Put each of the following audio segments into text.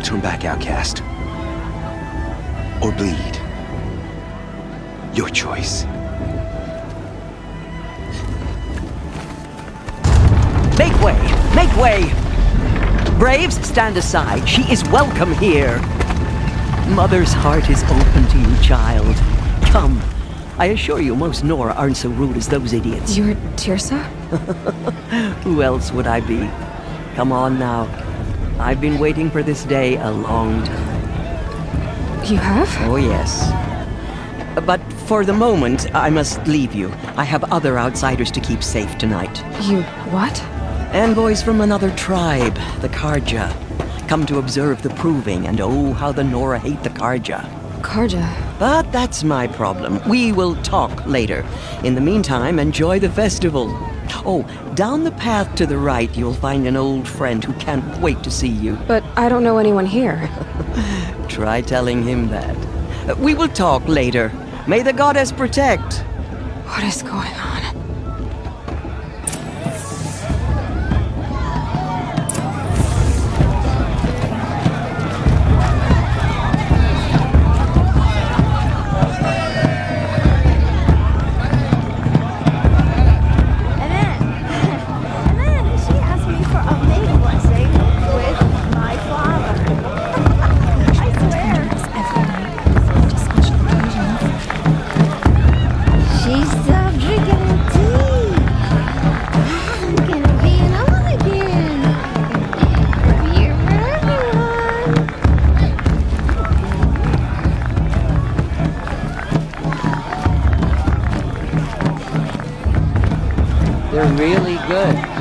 turn back, outcast. Or bleed. Your choice. Make way! Make way! Braves, stand aside. She is welcome here. Mother's heart is open to you, child. Come. I assure you, most Nora aren't so rude as those idiots. You're Tirsa? Who else would I be? Come on now. I've been waiting for this day a long time. You have? Oh, yes. But for the moment, I must leave you. I have other outsiders to keep safe tonight. You what? Envoys from another tribe, the Karja. Come to observe the proving, and oh, how the Nora hate the Karja. Karja? But that's my problem. We will talk later. In the meantime, enjoy the festival. Oh, down the path to the right, you'll find an old friend who can't wait to see you. But I don't know anyone here. Try telling him that. We will talk later. May the goddess protect. What is going on? They're really good.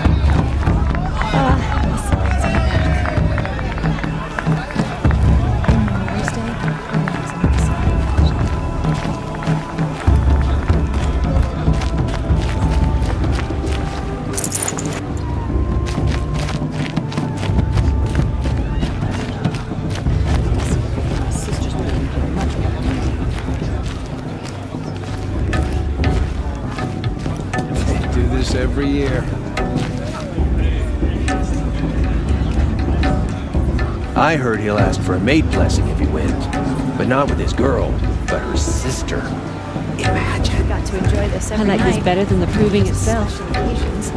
Every year. I heard he'll ask for a maid blessing if he wins, but not with his girl, but her sister. Imagine. Got to enjoy this every I like night. this better than the proving itself. Special occasions.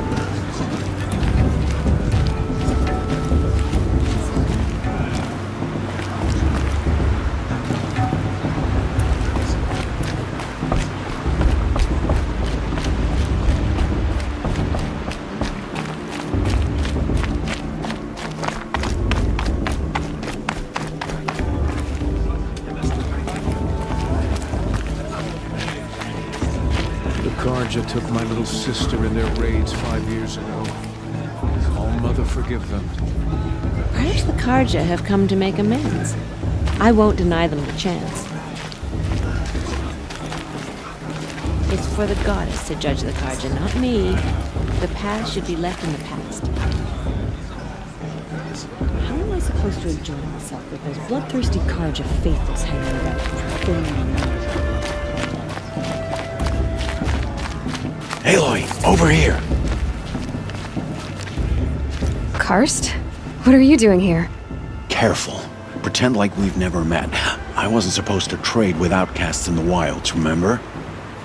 Karja took my little sister in their raids 5 years ago. All Mother forgive them. Perhaps the Karja have come to make amends. I won't deny them the chance. It's for the goddess to judge the Karja, not me. The past should be left in the past. How am I supposed to enjoy myself with those bloodthirsty Karja faithfuls hanging around? Aloy, over here! Karst? What are you doing here? Careful. Pretend like we've never met. I wasn't supposed to trade with outcasts in the wilds, remember?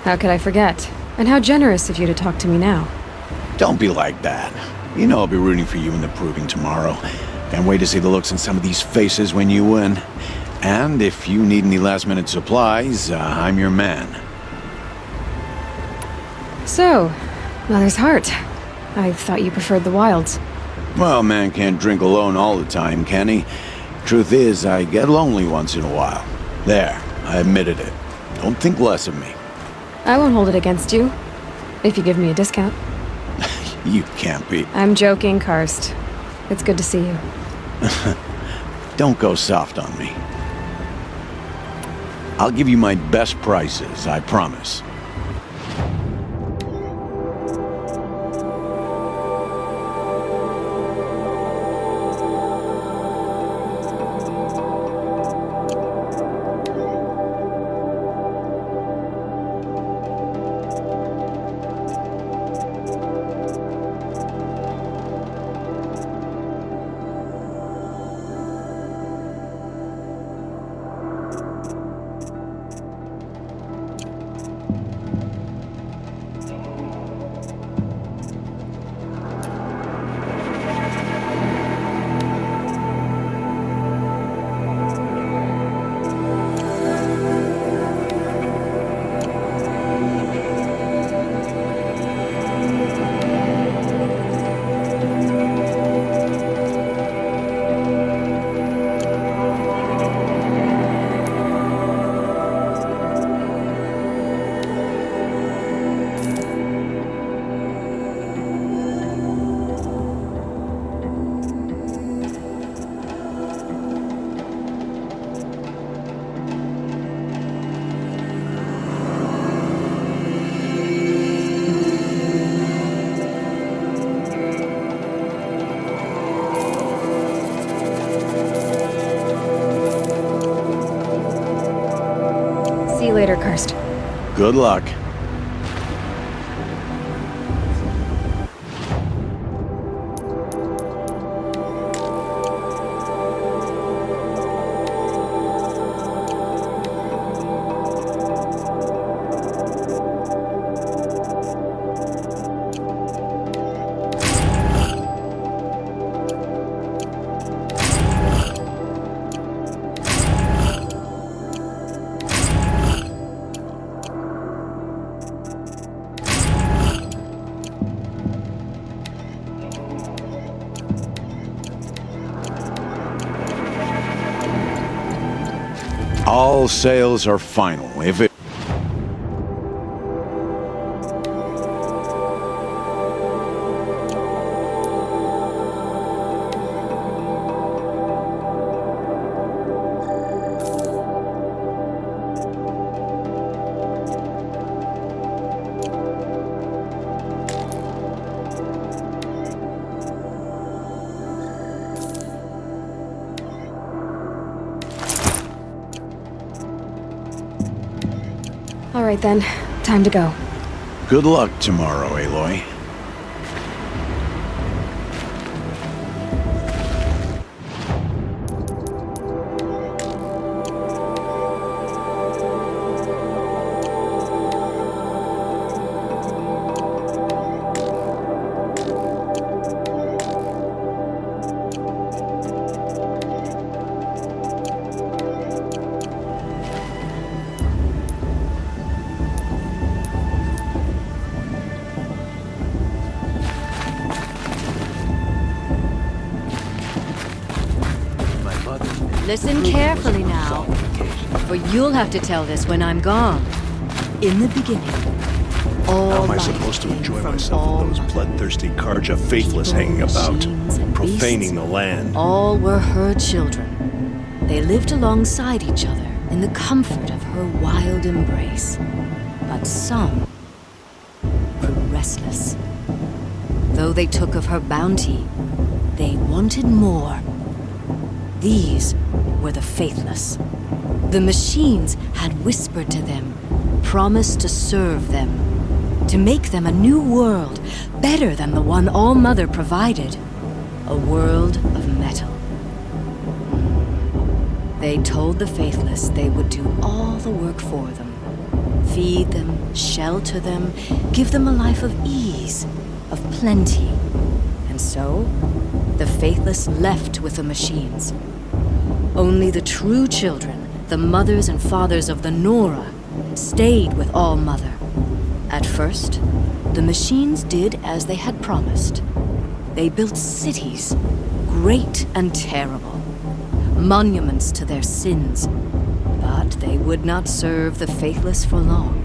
How could I forget? And how generous of you to talk to me now. Don't be like that. You know I'll be rooting for you in the proving tomorrow. Can't wait to see the looks on some of these faces when you win. And if you need any last-minute supplies, I'm your man. So, Mother's Heart. I thought you preferred the wilds. Well, man can't drink alone all the time, can he? Truth is, I get lonely once in a while. There, I admitted it. Don't think less of me. I won't hold it against you, if you give me a discount. You can't be. I'm joking, Karst. It's good to see you. Don't go soft on me. I'll give you my best prices, I promise. See you later, Karst. Good luck. All sales are final. If it... All right then, time to go. Good luck tomorrow, Aloy. Listen carefully now, for you'll have to tell this when I'm gone. In the beginning, all How am I life supposed to came enjoy from myself all with those mother. bloodthirsty Karja faithless People, hanging about, machines, and profaning beasts, the land? All were her children. They lived alongside each other in the comfort of her wild embrace. But some grew restless. Though they took of her bounty, they wanted more. These were the faithless. The machines had whispered to them, promised to serve them, to make them a new world, better than the one All-Mother provided. A world of metal. They told the faithless they would do all the work for them. Feed them, shelter them, give them a life of ease, of plenty. And so, the faithless left with the machines. Only the true children, the mothers and fathers of the Nora, stayed with All-Mother. At first, the machines did as they had promised. They built cities, great and terrible, monuments to their sins, but they would not serve the faithless for long.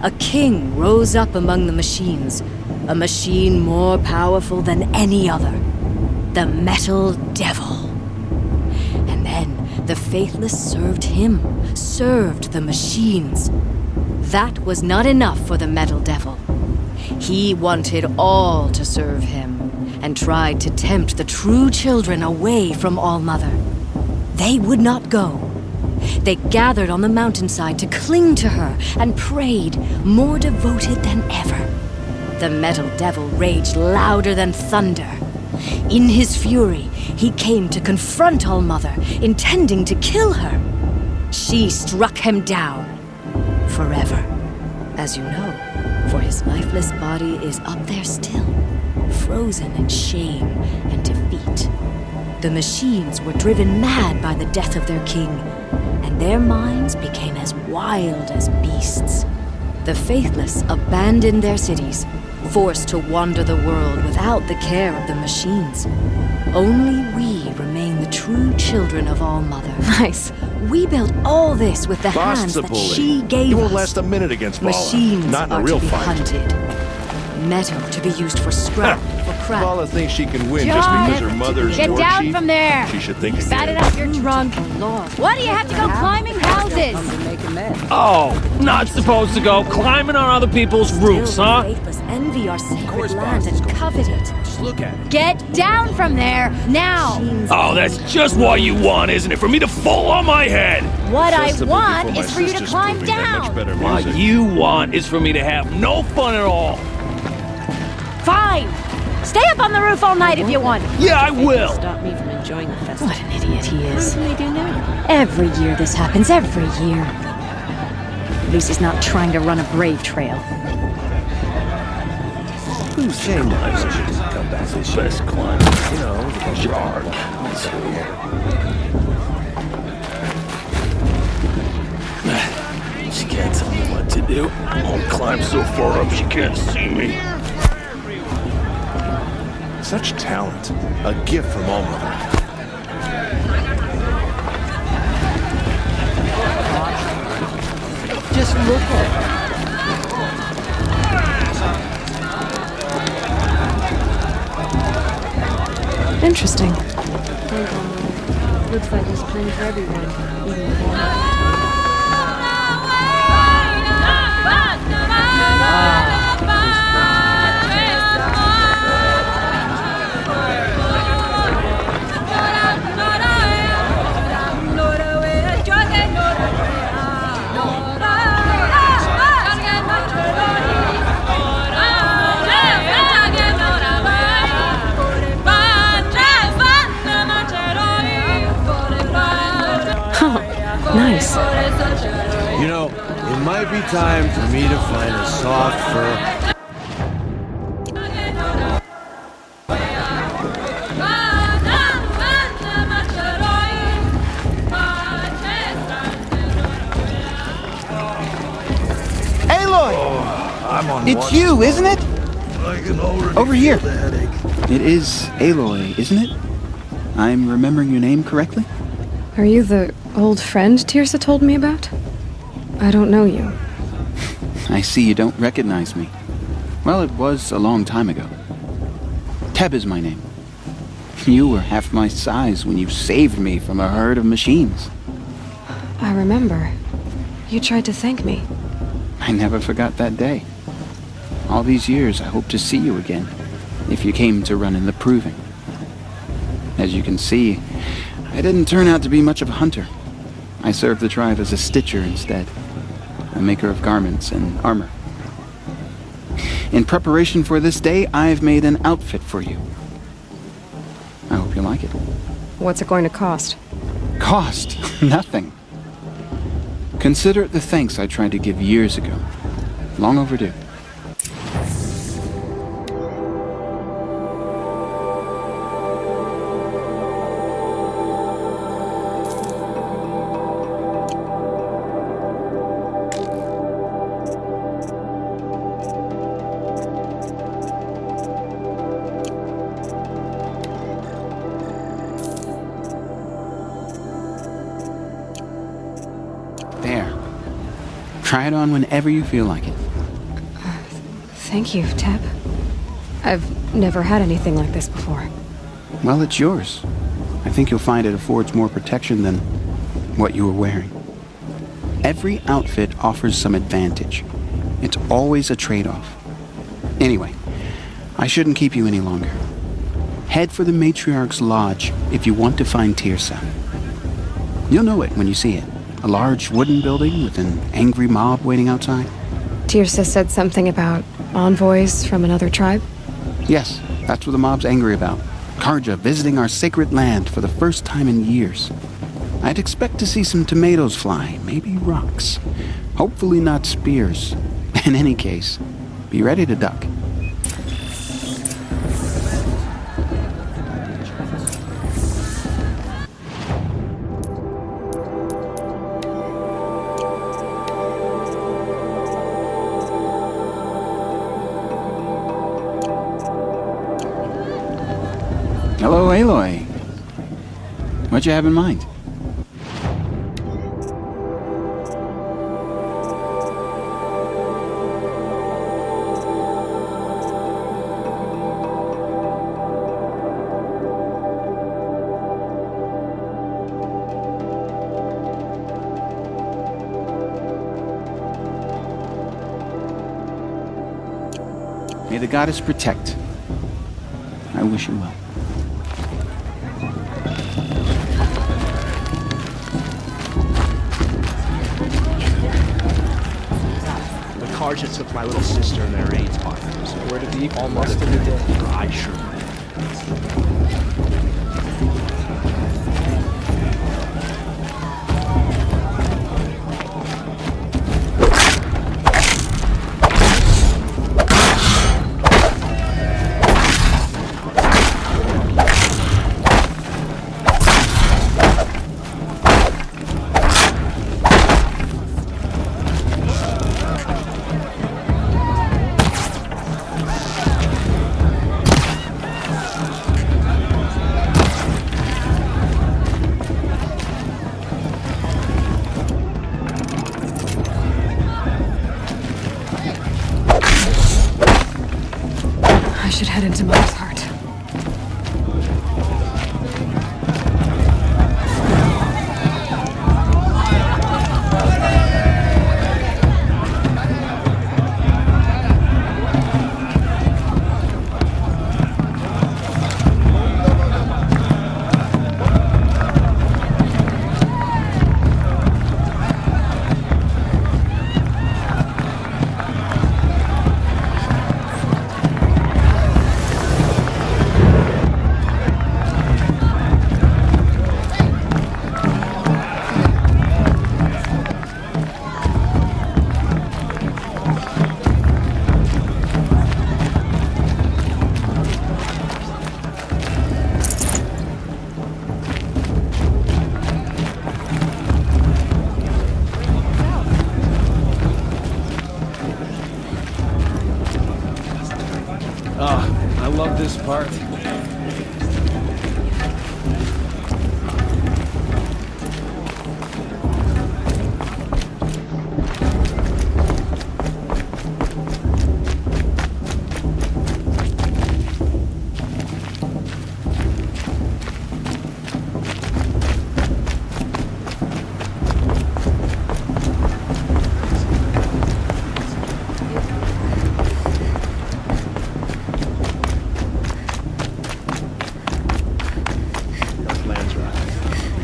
A king rose up among the machines, a machine more powerful than any other, the Metal Devil. And then the faithless served him, served the machines. That was not enough for the Metal Devil. He wanted all to serve him, and tried to tempt the true children away from All-Mother. They would not go. They gathered on the mountainside to cling to her and prayed, more devoted than ever. The Metal Devil raged louder than thunder. In his fury, he came to confront All-Mother, intending to kill her. She struck him down. Forever. As you know, for his lifeless body is up there still, frozen in shame and defeat. The machines were driven mad by the death of their king, and their minds became as wild as beasts. The faithless abandoned their cities, forced to wander the world without the care of the machines. Only we remain the true children of All-Mother. Nice. We built all this with the hands Bast's a that bully. she gave He won't us. last a minute against Vala. Machines Not in a are real to be fight. hunted. Metal to be used for scrap, for craft. Vala thinks she can win just because her mother's Get war down chief. from there! She should think Bat it again. up, you're drunk. Lord, Why do you have to go climbing houses? recommend. Oh, not supposed to go climbing on other people's roofs, Still, huh? the faithless envy our sacred course, land boss, and let's go. covet it. Just look at it. Get down from there, now! Oh, that's just what you want, isn't it? For me to fall on my head. What Just I a boogie want for my is for you to sisters climb proving that much down! better What music. you want is for me to have no fun at all. Fine! Stay up on the roof all night if you want! Yeah, I will. Stop me from enjoying the festival. What an idiot he What is. can they do now? Every year this happens, every year. At least he's not trying to run a brave trail. Who said that she didn't come back this year? Best climber. You know, the Jarg. She can't tell me what to do. I'll climb so far up she can't see me. Such talent. A gift from All Mother. Just look at it. Interesting. Looks like there's plenty for everyone, even the boy. Nice. You know, it might be time for me to find a soft fur. Aloy! I'm on It's you, isn't it? I can already Over here. feel the headache. It is Aloy, isn't it? I'm remembering your name correctly? Are you the old friend Tirsa told me about? I don't know you. I see you don't recognize me. Well, it was a long time ago. Teb is my name. You were half my size when you saved me from a herd of machines. I remember. You tried to thank me. I never forgot that day. All these years, I hope to see you again, if you came to run in the proving. As you can see, I didn't turn out to be much of a hunter. I served the tribe as a stitcher instead, a maker of garments and armor. In preparation for this day, I've made an outfit for you. I hope you like it. What's it going to cost? Cost? Nothing. Consider it the thanks I tried to give years ago. Long overdue. There. Try it on whenever you feel like it. Thank you, Teb. I've never had anything like this before. Well, it's yours. I think you'll find it affords more protection than what you were wearing. Every outfit offers some advantage. It's always a trade-off. Anyway, I shouldn't keep you any longer. Head for the Matriarch's Lodge if you want to find Tirsa. You'll know it when you see it. A large wooden building with an angry mob waiting outside. Tirsa said something about envoys from another tribe? Yes, that's what the mob's angry about. Karja visiting our sacred land for the first time in years. I'd expect to see some tomatoes fly, maybe rocks. Hopefully not spears. In any case, be ready to duck. Hello, Aloy. What you have in mind? May the goddess protect. I wish you well. The Karja took my little sister and their raids partners. Where did the almost in the day? I sure will. I should head into Mother's Heart. I love this part.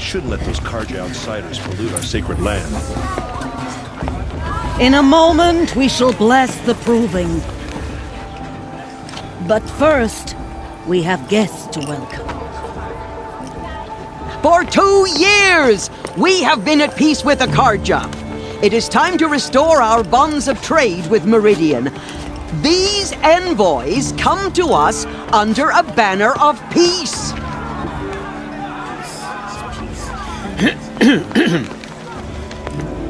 Shouldn't let those Karja outsiders pollute our sacred land. In a moment, we shall bless the proving. But first, we have guests to welcome. For 2 years, we have been at peace with the Karja. It is time to restore our bonds of trade with Meridian. These envoys come to us under a banner of peace.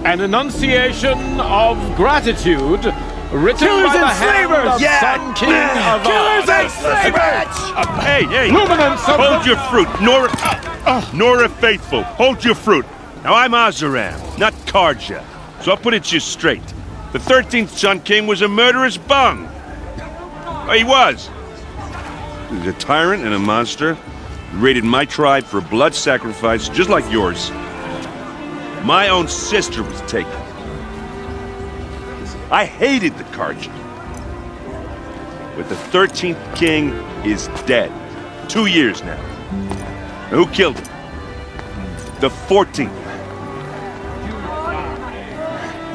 An enunciation of gratitude written by the hand of Sun King of Killers and slavers! Hey, Luminance of hold your fruit, Nora Faithful, hold your fruit. Now I'm Azaram, not Karja, so I'll put it just straight. The 13th Sun King was a murderous bung. He was. He was a tyrant and a monster. He raided my tribe for a blood sacrifice, just like yours. My own sister was taken. I hated the Karja. But the 13th king is dead. 2 years now. Now, who killed him? The 14th.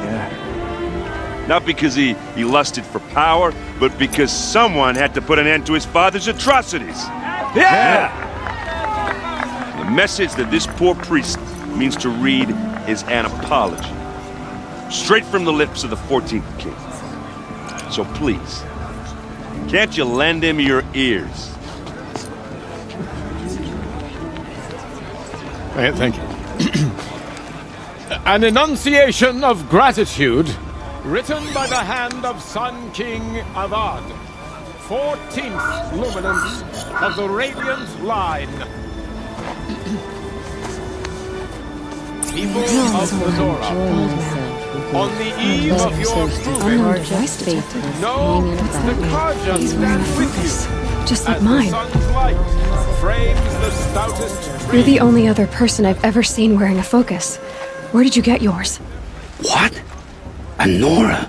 Yeah. Not because he lusted for power, but because someone had to put an end to his father's atrocities. Yeah! The message that this poor priest means to read is an apology. Straight from the lips of the 14th king. So please, can't you lend him your ears? Thank you. An enunciation of gratitude written by the hand of Sun King Avad, 14th luminance of the Radiant Line. People of Mizora, on the eve of your proving, know the Karja stands with you. Just like as mine. The sun's light frames the stoutest tree. You're the only other person I've ever seen wearing a focus. Where did you get yours? What? A Nora?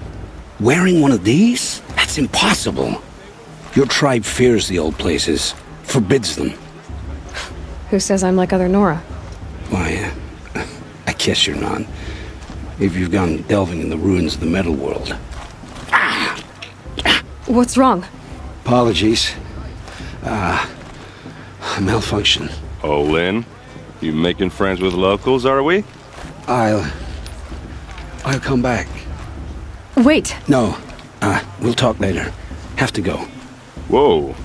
Wearing one of these? That's impossible. Your tribe fears the old places, forbids them. Who says I'm like other Nora? Why, I guess you're not. If you've gone delving in the ruins of the metal world. What's wrong? Apologies. Malfunction. Oh, Lynn? You making friends with locals, are we? I'll come back. Wait. No. We'll talk later. Have to go. Whoa.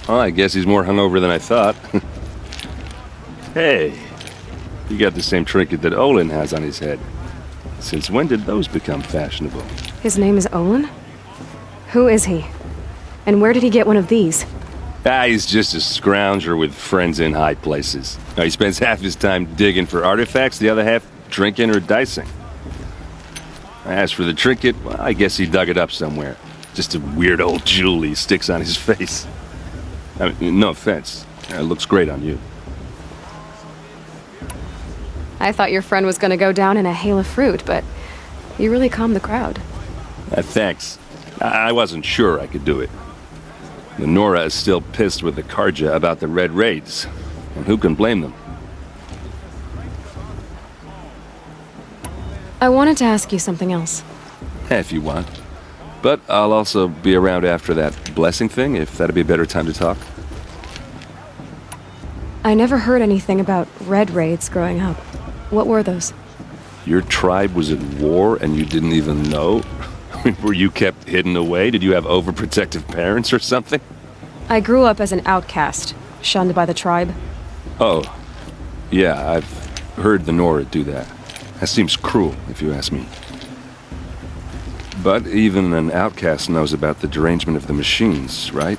Oh, I guess he's more hungover than I thought. Hey, you got the same trinket that Olin has on his head. Since when did those become fashionable? His name is Olin? Who is he? And where did he get one of these? He's just a scrounger with friends in high places. Now, he spends half his time digging for artifacts, the other half drinking or dicing. As for the trinket, well, I guess he dug it up somewhere. Just a weird old jewel he sticks on his face. I mean, no offense. It looks great on you. I thought your friend was gonna go down in a hail of fruit, but you really calmed the crowd. Thanks. I wasn't sure I could do it. The Nora is still pissed with the Karja about the Red Raids, and who can blame them? I wanted to ask you something else. If you want. But I'll also be around after that blessing thing, if that'd be a better time to talk. I never heard anything about Red Raids growing up. What were those? Your tribe was at war and you didn't even know? Were you kept hidden away? Did you have overprotective parents or something? I grew up as an outcast, shunned by the tribe. Oh, yeah, I've heard the Nora do that. That seems cruel, if you ask me. But even an outcast knows about the derangement of the machines, right?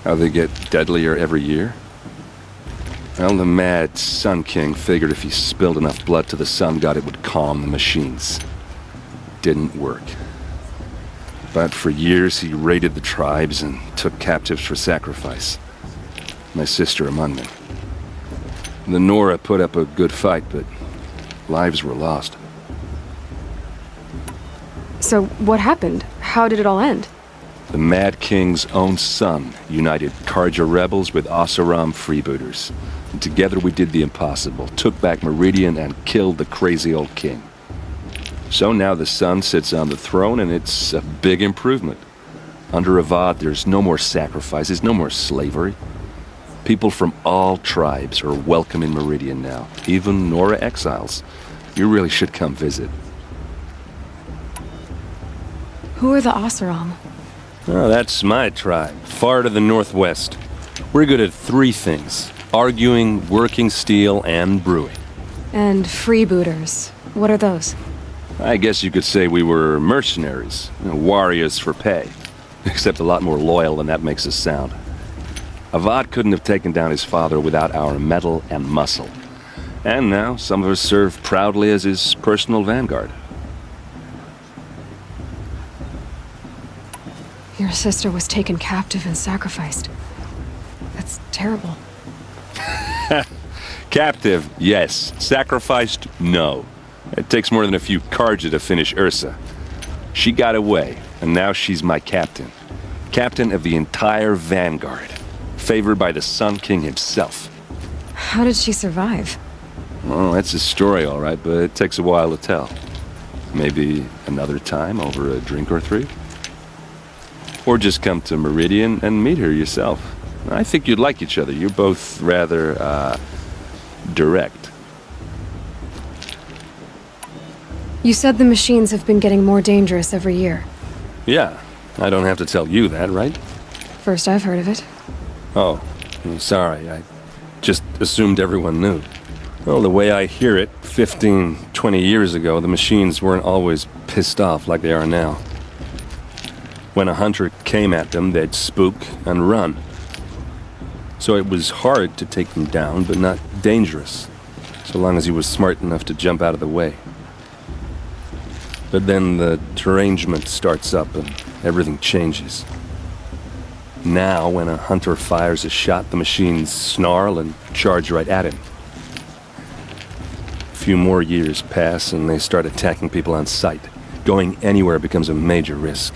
How they get deadlier every year? Well, the mad Sun King figured if he spilled enough blood to the Sun God, it would calm the machines. Didn't work. But for years, he raided the tribes and took captives for sacrifice. My sister among them. The Nora put up a good fight, but lives were lost. So what happened? How did it all end? The Mad King's own son united Karja rebels with Oseram freebooters. And together we did the impossible, took back Meridian and killed the crazy old king. So now the son sits on the throne and it's a big improvement. Under Avad, there's no more sacrifices, no more slavery. People from all tribes are welcome in Meridian now, even Nora exiles. You really should come visit. Who are the Oseram? Oh, that's my tribe, far to the northwest. We're good at three things: arguing, working steel, and brewing. And freebooters. What are those? I guess you could say we were mercenaries, warriors for pay. Except a lot more loyal than that makes us sound. Avad couldn't have taken down his father without our metal and muscle. And now some of us serve proudly as his personal vanguard. Your sister was taken captive and sacrificed. That's terrible. Captive, yes. Sacrificed, no. It takes more than a few Karja to finish Ursa. She got away, and now she's my captain. Captain of the entire vanguard. Favored by the Sun King himself. How did she survive? Oh, that's a story, all right, but it takes a while to tell. Maybe another time over a drink or three? Or just come to Meridian and meet her yourself. I think you'd like each other. You're both rather, direct. You said the machines have been getting more dangerous every year. Yeah, I don't have to tell you that, right? First I've heard of it. Oh, I'm sorry. I just assumed everyone knew. Well, the way I hear it, 15, 20 years ago, the machines weren't always pissed off like they are now. When a hunter came at them, they'd spook and run. So it was hard to take them down, but not dangerous, so long as he was smart enough to jump out of the way. But then the derangement starts up and everything changes. Now, when a hunter fires a shot, the machines snarl and charge right at him. A few more years pass and they start attacking people on sight. Going anywhere becomes a major risk.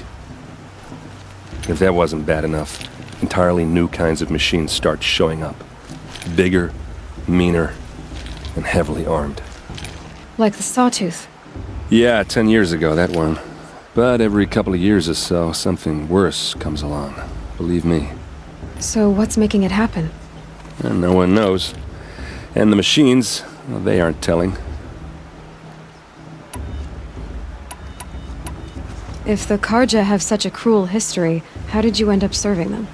If that wasn't bad enough, entirely new kinds of machines start showing up. Bigger, meaner, and heavily armed. Like the Sawtooth. Yeah, 10 years ago, that one. But every couple of years or so, something worse comes along. Believe me. So what's making it happen? And no one knows. And the machines, well, they aren't telling. If the Karja have such a cruel history, how did you end up serving them?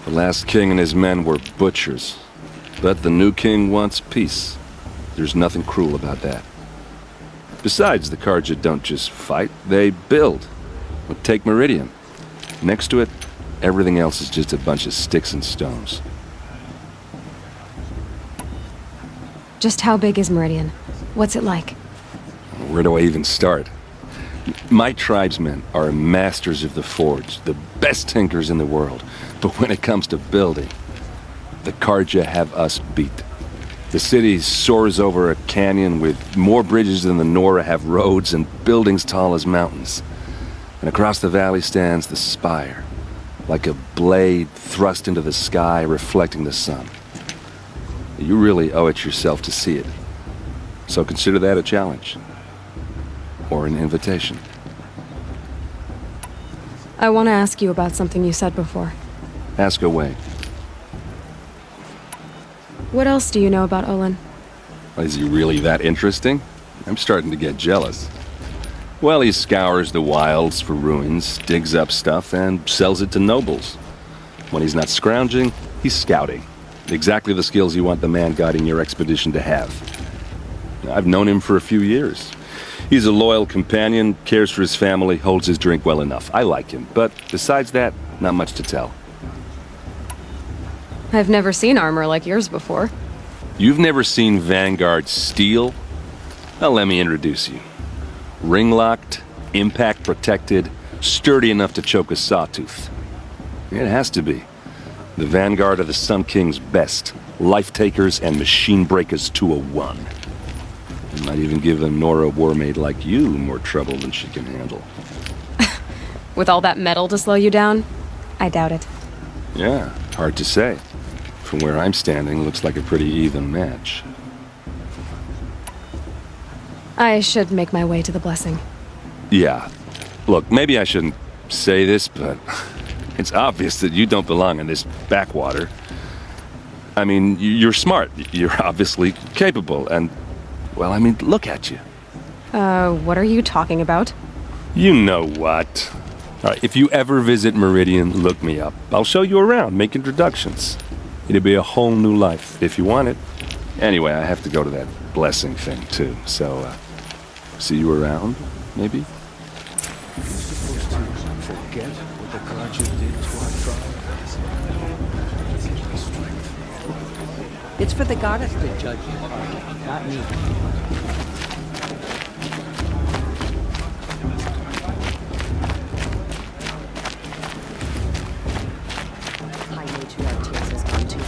The last king and his men were butchers. But the new king wants peace. There's nothing cruel about that. Besides, the Karja don't just fight, they build. Well, take Meridian. Next to it, everything else is just a bunch of sticks and stones. Just how big is Meridian? What's it like? Where do I even start? My tribesmen are masters of the forge, the best tinkers in the world. But when it comes to building, the Karja have us beat. The city soars over a canyon with more bridges than the Nora have roads and buildings tall as mountains. And across the valley stands the spire, like a blade thrust into the sky reflecting the sun. You really owe it yourself to see it. So consider that a challenge. Or an invitation. I want to ask you about something you said before. Ask away. What else do you know about Olin? Is he really that interesting? I'm starting to get jealous. Well, he scours the wilds for ruins, digs up stuff, and sells it to nobles. When he's not scrounging, he's scouting. Exactly the skills you want the man guiding your expedition to have. I've known him for a few years. He's a loyal companion, cares for his family, holds his drink well enough. I like him, but besides that, not much to tell. I've never seen armor like yours before. You've never seen Vanguard steel? Well, let me introduce you. Ring-locked, impact-protected, sturdy enough to choke a sawtooth. It has to be. The Vanguard are the Sun King's best. Life-takers and machine breakers to a one. It might even give a Nora warmaid like you more trouble than she can handle. With all that metal to slow you down? I doubt it. Yeah, hard to say. From where I'm standing, looks like a pretty even match. I should make my way to the blessing. Yeah. Look, maybe I shouldn't say this, but it's obvious that you don't belong in this backwater. I mean, you're smart. You're obviously capable, and, well, I mean, look at you. What are you talking about? You know what. All right, if you ever visit Meridian, look me up. I'll show you around, make introductions. It'll be a whole new life, if you want it. Anyway, I have to go to that blessing thing, too. So, see you around, maybe? Are you supposed to forget what the Karja did to our tribe? It's for the goddess to judge you, not me.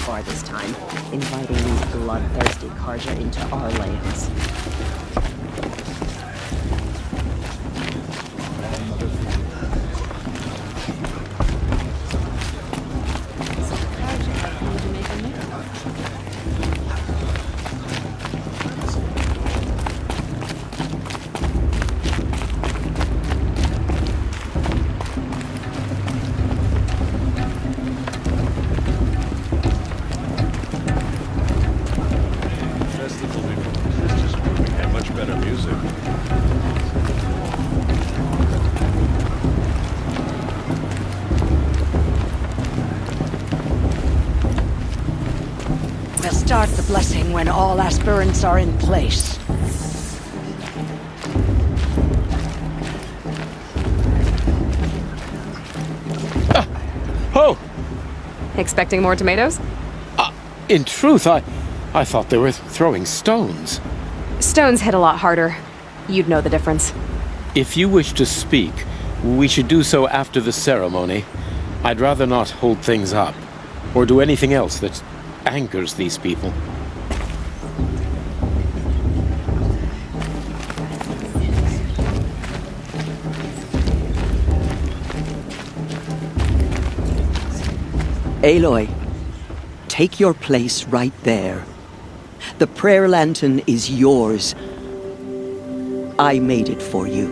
Far this time, inviting these bloodthirsty Karja into our lands. Start the blessing when all aspirants are in place. Oh! Expecting more tomatoes? In truth, I thought they were throwing stones. Stones hit a lot harder. You'd know the difference. If you wish to speak, we should do so after the ceremony. I'd rather not hold things up, or do anything else that angers these people. Aloy, take your place right there. The prayer lantern is yours. I made it for you.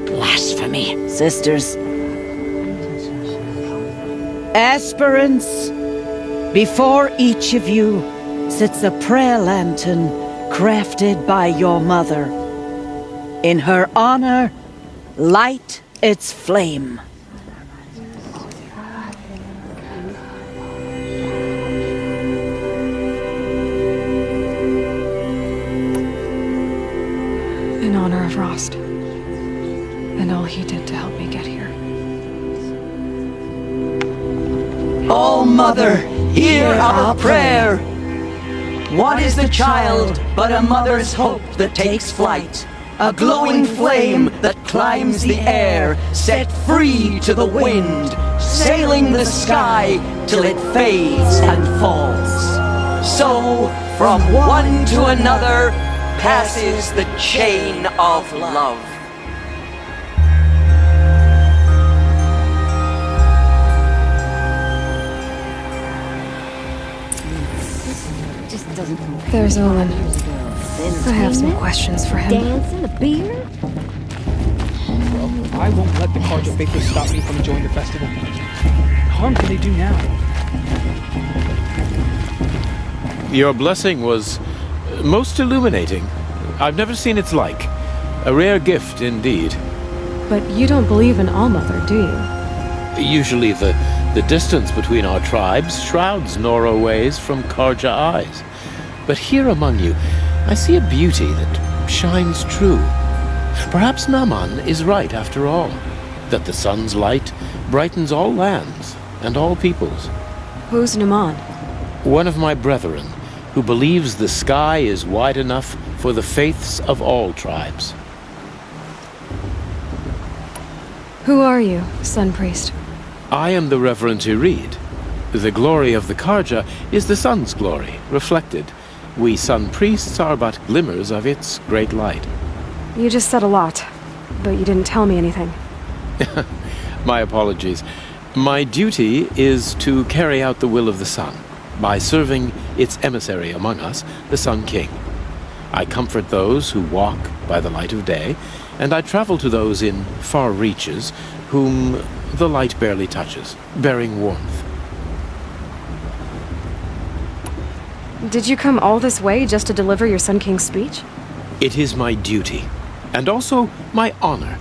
Blasphemy. Sisters. Aspirants, before each of you sits a prayer lantern crafted by your mother. In her honor, light its flame. In honor of Rost. And all he did to help me get here. Oh, Mother, hear our prayer. What is the child but a mother's hope that takes flight? A glowing flame that climbs the air, set free to the wind, sailing the sky till it fades and falls. So, from one to another, passes the chain of love. There's Olin. I have some questions for him. Dancing, a beer? Well, I won't let the Carja Faithless stop me from enjoying the festival. What harm can they do now? Your blessing was most illuminating. I've never seen its like. A rare gift indeed. But you don't believe in Allmother, do you? Usually the distance between our tribes shrouds Nora ways from Carja eyes. But here among you, I see a beauty that shines true. Perhaps Naman is right after all, that the sun's light brightens all lands and all peoples. Who's Naman? One of my brethren, who believes the sky is wide enough for the faiths of all tribes. Who are you, Sun Priest? I am the Reverend Irid. The glory of the Carja is the sun's glory, reflected. We sun priests are but glimmers of its great light. You just said a lot, but you didn't tell me anything. My apologies. My duty is to carry out the will of the sun, by serving its emissary among us, the Sun King. I comfort those who walk by the light of day, and I travel to those in far reaches whom the light barely touches, bearing warmth. Did you come all this way just to deliver your Sun King's speech? It is my duty, and also my honor,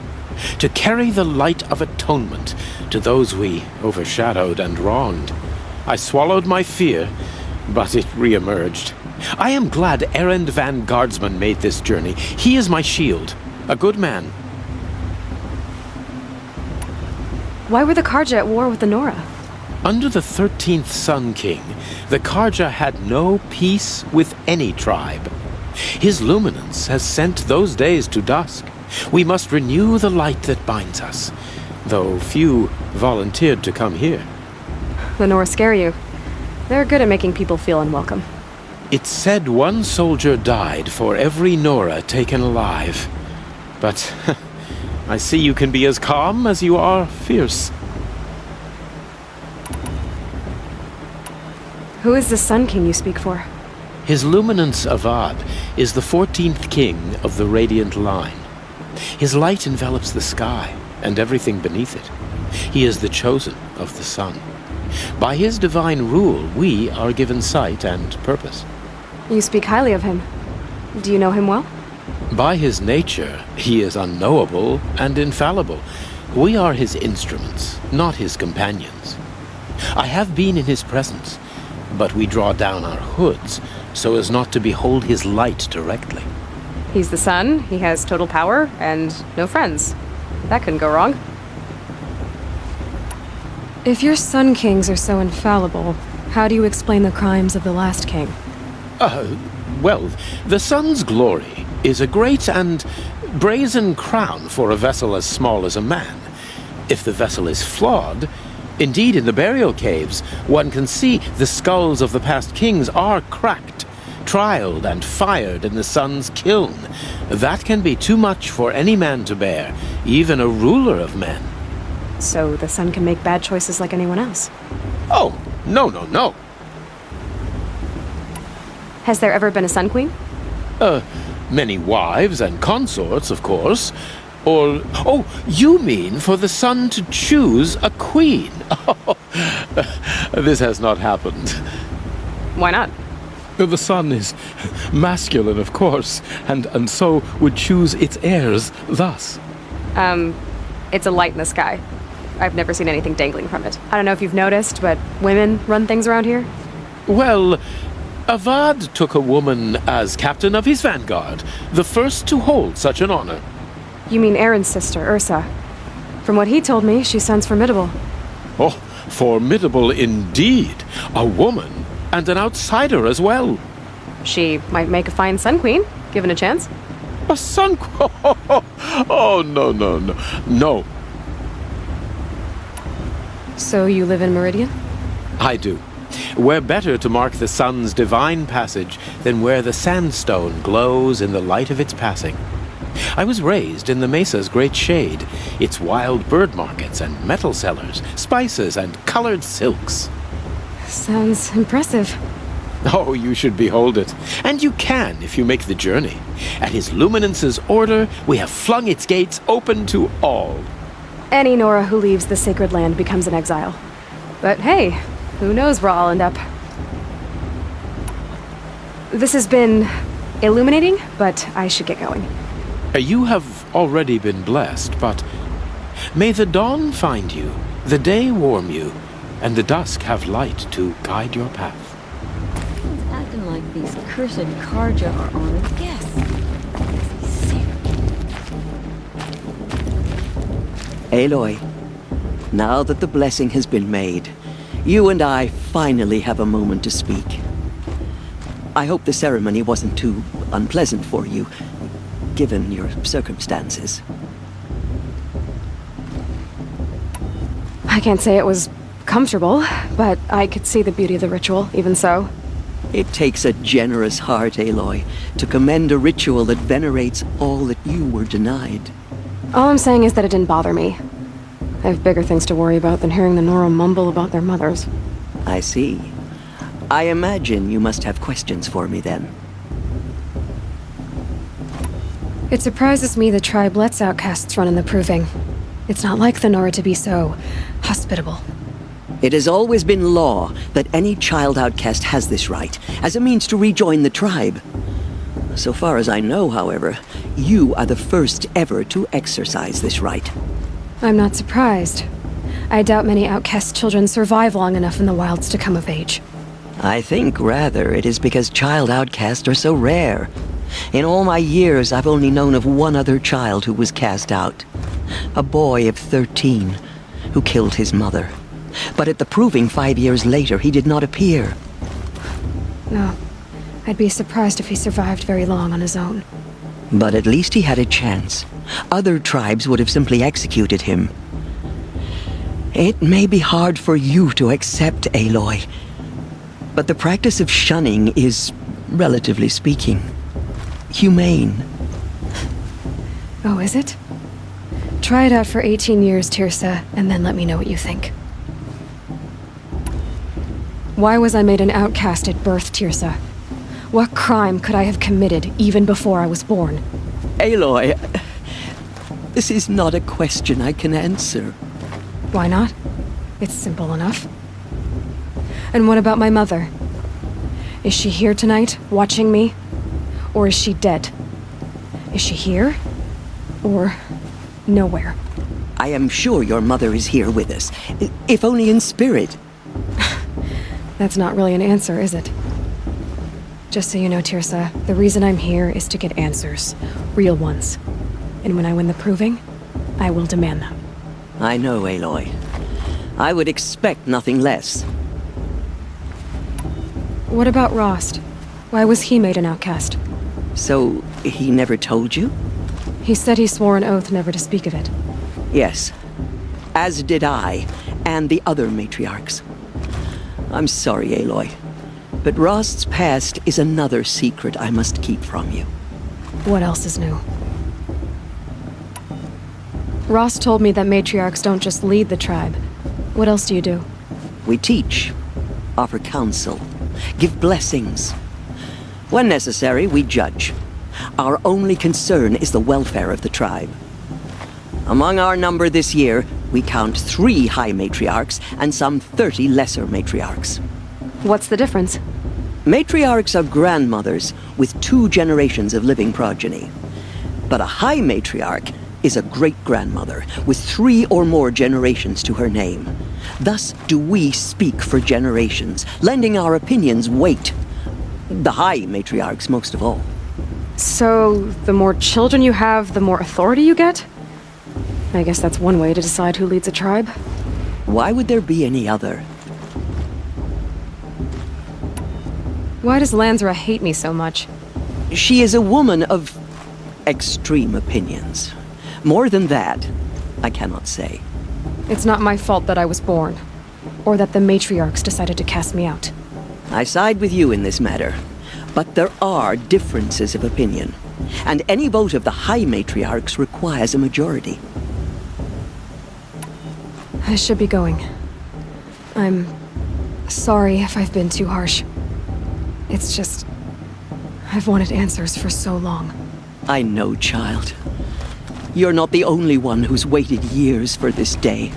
to carry the light of atonement to those we overshadowed and wronged. I swallowed my fear, but it re-emerged. I am glad Erend van Guardsman made this journey. He is my shield, a good man. Why were the Carja at war with the Nora? Under the 13th Sun King, the Carja had no peace with any tribe. His luminance has sent those days to dusk. We must renew the light that binds us, though few volunteered to come here. The Nora scare you. They're good at making people feel unwelcome. It's said one soldier died for every Nora taken alive. But I see you can be as calm as you are fierce. Who is the Sun King you speak for? His Luminance Avad is the 14th king of the Radiant Line. His light envelops the sky and everything beneath it. He is the chosen of the sun. By his divine rule, we are given sight and purpose. You speak highly of him. Do you know him well? By his nature, he is unknowable and infallible. We are his instruments, not his companions. I have been in his presence, but we draw down our hoods so as not to behold his light directly. He's the sun, he has total power, and no friends. That couldn't go wrong. If your Sun Kings are so infallible, how do you explain the crimes of the last king? Well, the sun's glory is a great and brazen crown for a vessel as small as a man. If the vessel is flawed, indeed in the burial caves, one can see the skulls of the past kings are cracked, trialed and fired in the sun's kiln. That can be too much for any man to bear, even a ruler of men. so the son can make bad choices like anyone else. Oh, no, no, no. Has there ever been a Sun Queen? Many wives and consorts, of course. Or, oh, you mean for the sun to choose a queen? This has not happened. Why not? The sun is masculine, of course, and so would choose its heirs thus. It's a light in the sky. I've never seen anything dangling from it. I don't know if you've noticed, but women run things around here. Well, Avad took a woman as captain of his vanguard, the first to hold such an honor. You mean Aaron's sister, Ursa. From what he told me, she sounds formidable. Oh, formidable indeed. A woman, and an outsider as well. She might make a fine Sun Queen, given a chance. A Sun Queen? Oh, no, no, no. No. So you live in Meridian? I do. Where better to mark the sun's divine passage than where the sandstone glows in the light of its passing. I was raised in the mesa's great shade, its wild bird markets and metal cellars, spices and colored silks. Sounds impressive. Oh, you should behold it. And you can if you make the journey. At His Luminance's order, we have flung its gates open to all. Any Nora who leaves the sacred land becomes an exile. But hey, who knows where I'll end up. This has been illuminating, but I should get going. You have already been blessed, but may the dawn find you, the day warm you, and the dusk have light to guide your path. He's acting like these cursed Karja are honored guests. Aloy, now that the blessing has been made, you and I finally have a moment to speak. I hope the ceremony wasn't too unpleasant for you, given your circumstances. I can't say it was comfortable, but I could see the beauty of the ritual, even so. It takes a generous heart, Aloy, to commend a ritual that venerates all that you were denied. All I'm saying is that it didn't bother me. I have bigger things to worry about than hearing the Nora mumble about their mothers. I see. I imagine you must have questions for me then. It surprises me the tribe lets outcasts run in the Proving. It's not like the Nora to be so hospitable. It has always been law that any child outcast has this right, as a means to rejoin the tribe. So far as I know, however, you are the first ever to exercise this right. I'm not surprised. I doubt many outcast children survive long enough in the wilds to come of age. I think, rather, it is because child outcasts are so rare. In all my years, I've only known of one other child who was cast out. A boy of 13, who killed his mother. But at the Proving 5 years later, he did not appear. No. I'd be surprised if he survived very long on his own. But at least he had a chance. Other tribes would have simply executed him. It may be hard for you to accept, Aloy, but the practice of shunning is, relatively speaking, humane. Oh, is it? Try it out for 18 years, Tirsa, and then let me know what you think. Why was I made an outcast at birth, Tirsa? What crime could I have committed even before I was born? Aloy, this is not a question I can answer. Why not? It's simple enough. And what about my mother? Is she here tonight, watching me? Or is she dead? Is she here? Or nowhere? I am sure your mother is here with us, if only in spirit. That's not really an answer, is it? Just so you know, Tirsa, the reason I'm here is to get answers. Real ones. And when I win the Proving, I will demand them. I know, Aloy. I would expect nothing less. What about Rost? Why was he made an outcast? So, he never told you? He said he swore an oath never to speak of it. Yes. As did I, and the other matriarchs. I'm sorry, Aloy, but Rost's past is another secret I must keep from you. What else is new? Ross told me that matriarchs don't just lead the tribe. What else do you do? We teach, offer counsel, give blessings. When necessary, we judge. Our only concern is the welfare of the tribe. Among our number this year, we count 3 high matriarchs and some 30 lesser matriarchs. What's the difference? Matriarchs are grandmothers with 2 generations of living progeny. But a high matriarch is a great-grandmother with 3 or more generations to her name. Thus do we speak for generations, lending our opinions weight. The high matriarchs most of all. So, the more children you have, the more authority you get? I guess that's one way to decide who leads a tribe. Why would there be any other? Why does Lansra hate me so much? She is a woman of extreme opinions. More than that, I cannot say. It's not my fault that I was born, or that the matriarchs decided to cast me out. I side with you in this matter, but there are differences of opinion, and any vote of the high matriarchs requires a majority. I should be going. I'm sorry if I've been too harsh. It's just, I've wanted answers for so long. I know, child. You're not the only one who's waited years for this day.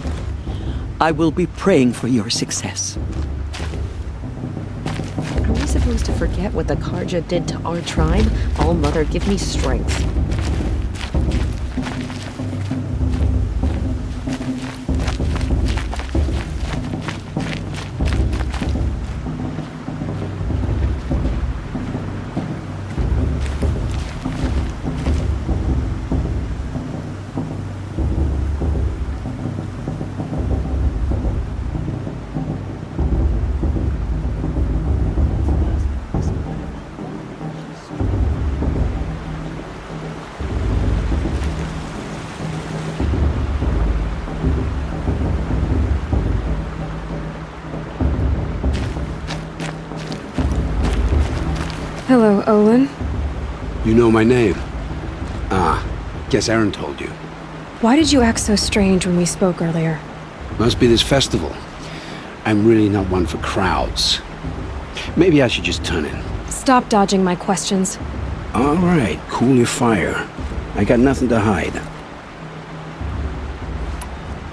I will be praying for your success. Are we supposed to forget what the Karja did to our tribe? All Mother, give me strength. Hello, Olin. You know my name? Ah, guess Aaron told you. Why did you act so strange when we spoke earlier? Must be this festival. I'm really not one for crowds. Maybe I should just turn in. Stop dodging my questions. All right, cool your fire. I got nothing to hide.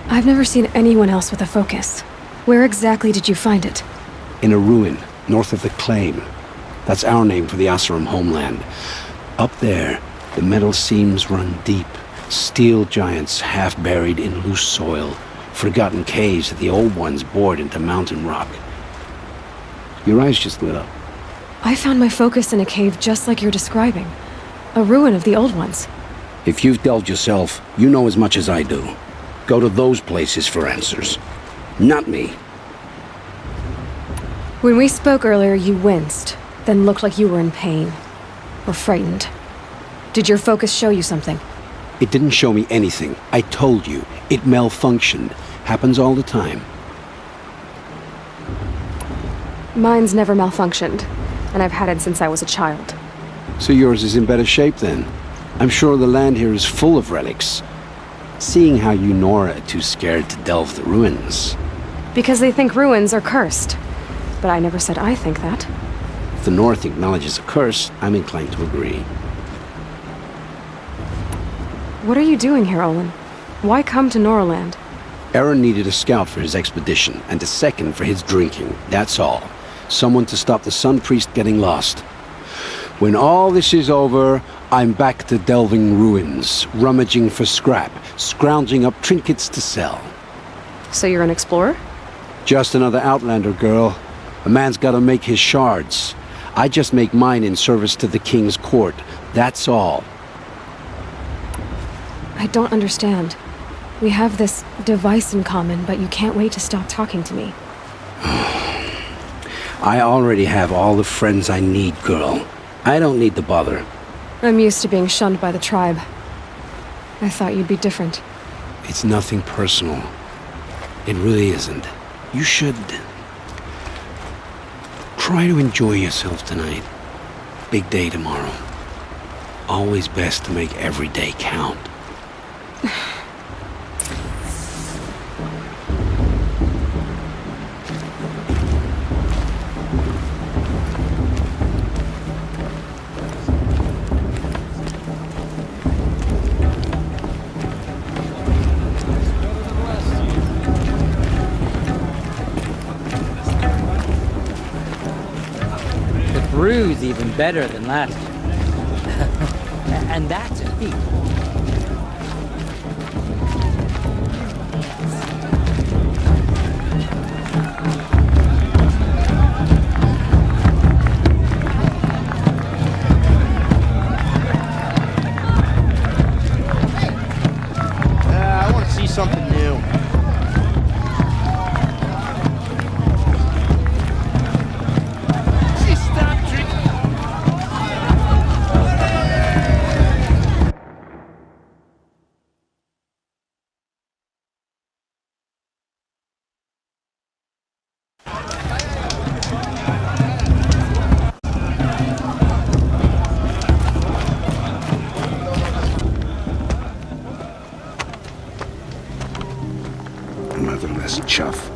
I've never seen anyone else with a focus. Where exactly did you find it? In a ruin, north of the Claim. That's our name for the Asuram homeland. Up there, the metal seams run deep. Steel giants half buried in loose soil. Forgotten caves that the old ones bored into mountain rock. Your eyes just lit up. I found my focus in a cave just like you're describing. A ruin of the old ones. If you've delved yourself, you know as much as I do. Go to those places for answers. Not me. When we spoke earlier, you winced, then looked like you were in pain. Or frightened. Did your focus show you something? It didn't show me anything. I told you. It malfunctioned. Happens all the time. Mine's never malfunctioned, and I've had it since I was a child. So yours is in better shape then. I'm sure the land here is full of relics. Seeing how you Nora are too scared to delve the ruins. Because they think ruins are cursed. But I never said I think that. If the North acknowledges a curse, I'm inclined to agree. What are you doing here, Olin? Why come to Noraland? Aaron needed a scout for his expedition, and a second for his drinking. That's all. Someone to stop the Sun Priest getting lost. When all this is over, I'm back to delving ruins, rummaging for scrap, scrounging up trinkets to sell. So you're an explorer? Just another Outlander, girl. A man's gotta make his shards. I just make mine in service to the King's court. That's all. I don't understand. We have this device in common, but you can't wait to stop talking to me. I already have all the friends I need, girl. I don't need the bother. I'm used to being shunned by the tribe. I thought you'd be different. It's nothing personal. It really isn't. You should try to enjoy yourself tonight. Big day tomorrow. Always best to make every day count. is even better than last year. And that's a feat. I want to see something new. Motherless chuff.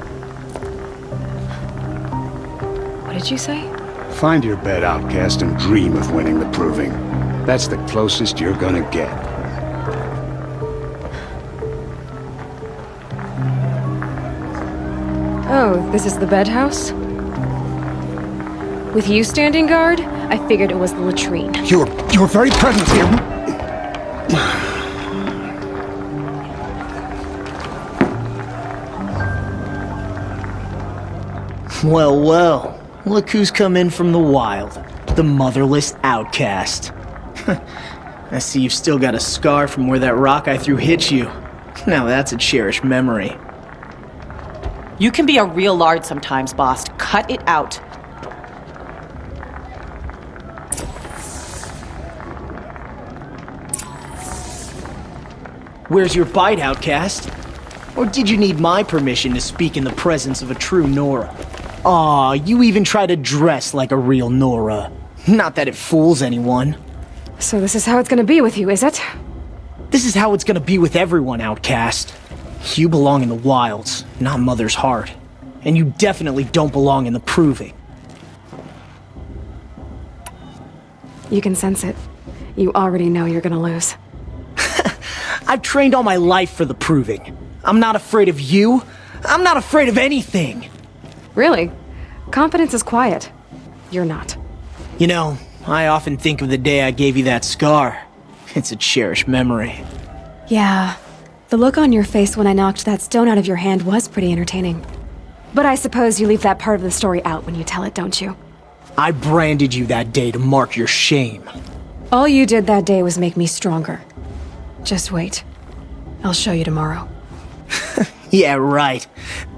What did you say? Find your bed, outcast, and dream of winning the proving. That's the closest you're gonna get. Oh, this is the bed house? With you standing guard, I figured it was the latrine. Your very presence here. Well, well. Look who's come in from the wild. The motherless outcast. I see you've still got a scar from where that rock I threw hit you. Now that's a cherished memory. You can be a real lard sometimes, boss. Cut it out. Where's your bite, outcast? Or did you need my permission to speak in the presence of a true Nora? Aw, you even try to dress like a real Nora. Not that it fools anyone. So this is how it's gonna be with you, is it? This is how it's gonna be with everyone, outcast. You belong in the wilds, not Mother's heart. And you definitely don't belong in the proving. You can sense it. You already know you're gonna lose. I've trained all my life for the proving. I'm not afraid of you. I'm not afraid of anything. Really? Confidence is quiet. You're not. You know, I often think of the day I gave you that scar. It's a cherished memory. Yeah. The look on your face when I knocked that stone out of your hand was pretty entertaining. But I suppose you leave that part of the story out when you tell it, don't you? I branded you that day to mark your shame. All you did that day was make me stronger. Just wait. I'll show you tomorrow. Yeah, right.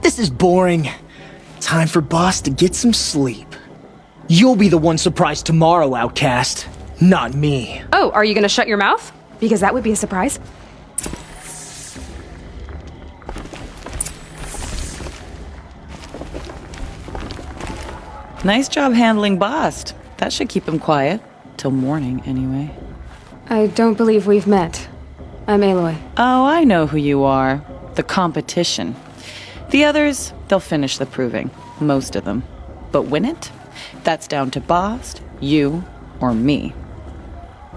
This is boring. Time for Boss to get some sleep. You'll be the one surprised tomorrow, outcast. Not me. Oh, are you gonna shut your mouth? Because that would be a surprise. Nice job handling Bast. That should keep him quiet. Till morning, anyway. I don't believe we've met. I'm Aloy. Oh, I know who you are. The competition. The others, they'll finish the proving. Most of them. But win it? That's down to Bast, you, or me.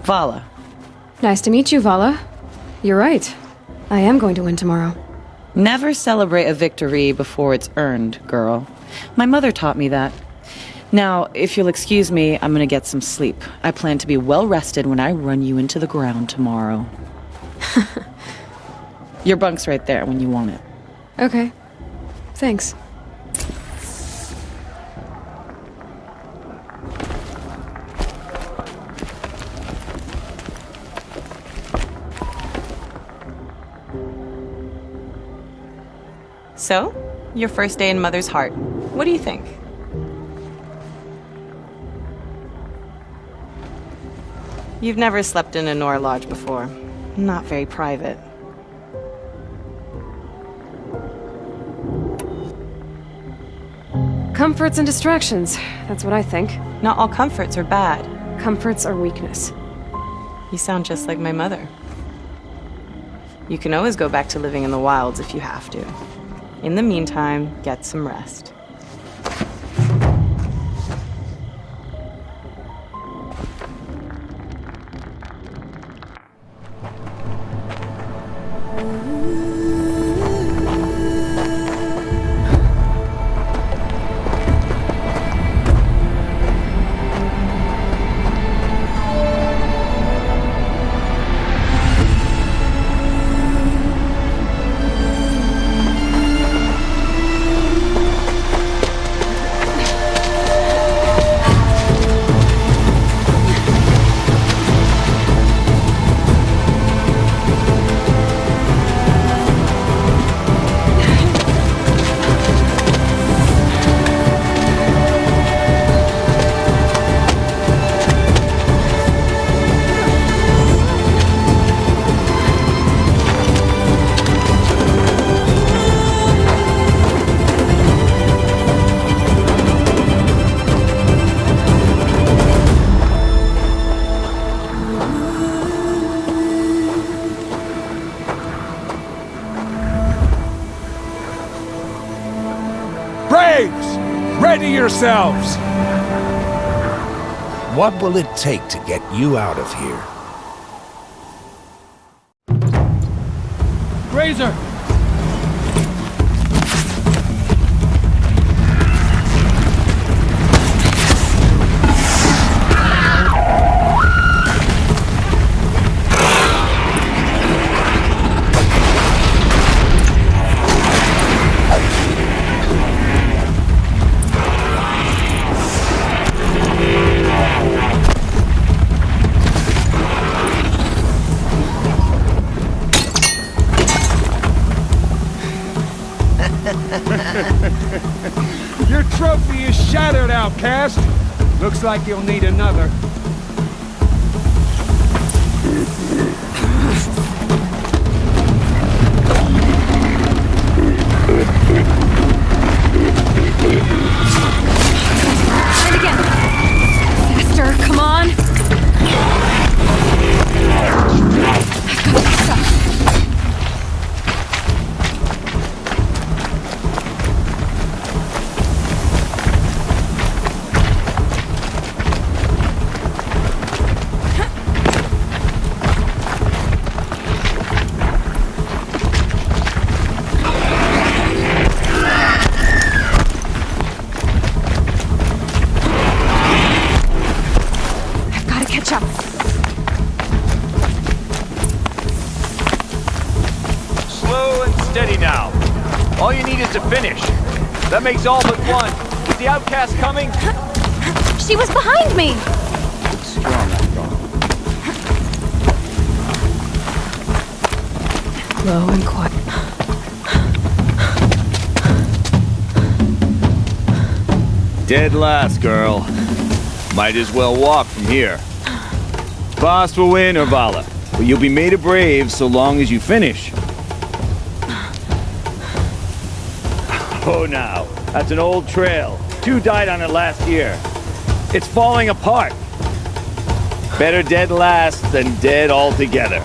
Vala. Nice to meet you, Vala. You're right. I am going to win tomorrow. Never celebrate a victory before it's earned, girl. My mother taught me that. Now, if you'll excuse me, I'm gonna get some sleep. I plan to be well rested when I run you into the ground tomorrow. Your bunk's right there when you want it. Okay. Thanks. So, your first day in Mother's heart. What do you think? You've never slept in a Nora lodge before. Not very private. Comforts and distractions. That's what I think. Not all comforts are bad. Comforts are weakness. You sound just like my mother. You can always go back to living in the wilds if you have to. In the meantime, get some rest. Ready yourselves! What will it take to get you out of here? Razor! Your trophy is shattered, outcast. Looks like you'll need another. And again. Faster, come on. I've got this stuff. Slow and steady now. All you need is to finish. That makes all but one. Is the outcast coming? She was behind me! Low and quiet. Dead last, girl. Might as well walk from here. Boss will win or Vala, but you'll be made a brave so long as you finish. Oh, now, that's an old trail. 2 died on it last year. It's falling apart. Better dead last than dead altogether.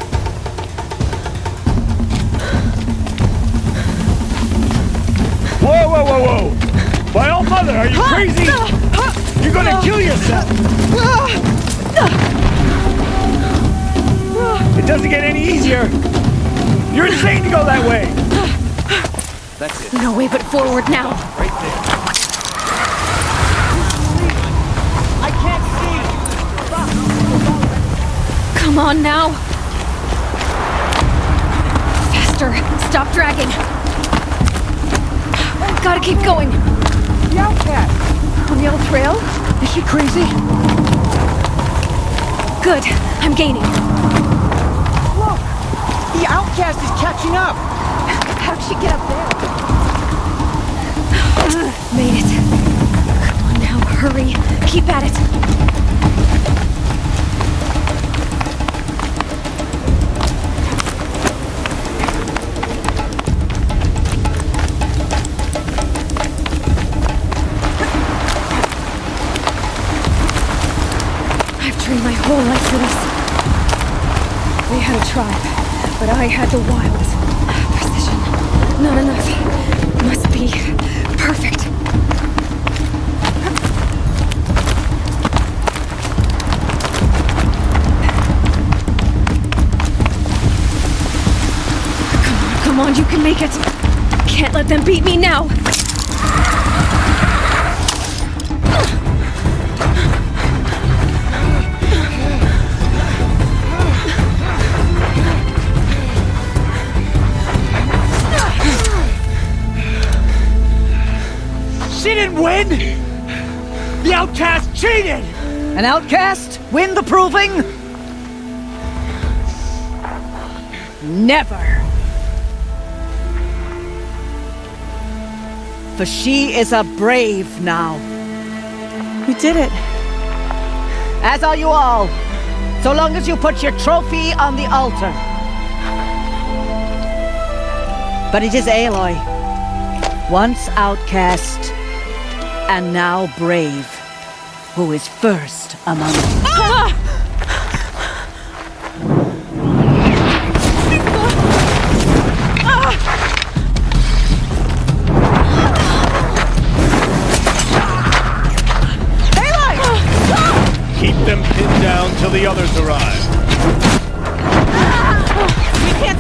Whoa, whoa, whoa, whoa! By all mother, are you crazy? You're gonna kill yourself! It doesn't get any easier! You're insane to go that way! That's it. No way but forward now. Right there. I can't see! Come on now. Faster. Stop dragging. Gotta keep going. The outcast! On the old trail? Is she crazy? Good. I'm gaining. Look! The outcast is catching up! How'd she get up there? Made it. Come on now, hurry. Keep at it. I've trained my whole life for this. They had a tribe, but I had the wild. Precision. Not enough. Must be perfect. Come on, you can make it. Can't let them beat me now. She didn't win! The outcast cheated! An outcast win the proving? Never. For she is a brave now. We did it. As are you all. So long as you put your trophy on the altar. But it is Aloy, once outcast, and now brave, who is first among us.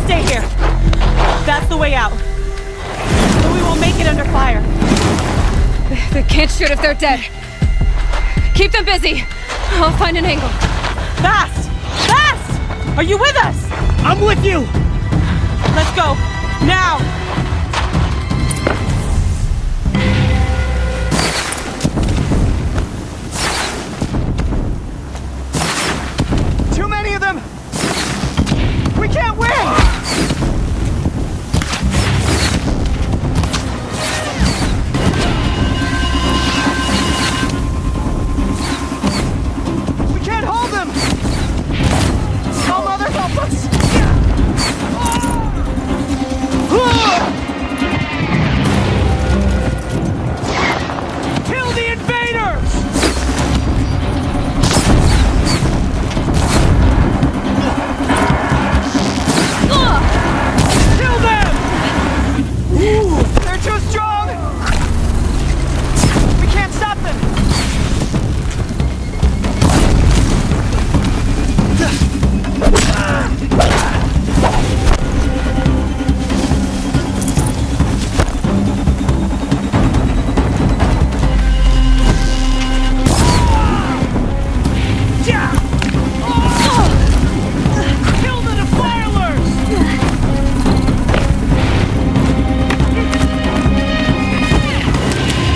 stay here. That's the way out. But we won't make it under fire. They can't shoot if they're dead. Keep them busy. I'll find an angle. Fast! Fast! Are you with us? I'm with you! Let's go. Now! Too many of them! We can't win! We can't hold them! Oh, Mother, help us! Kill the invaders! Kill them! They're too strong! We can't stop them! Kill the defilers!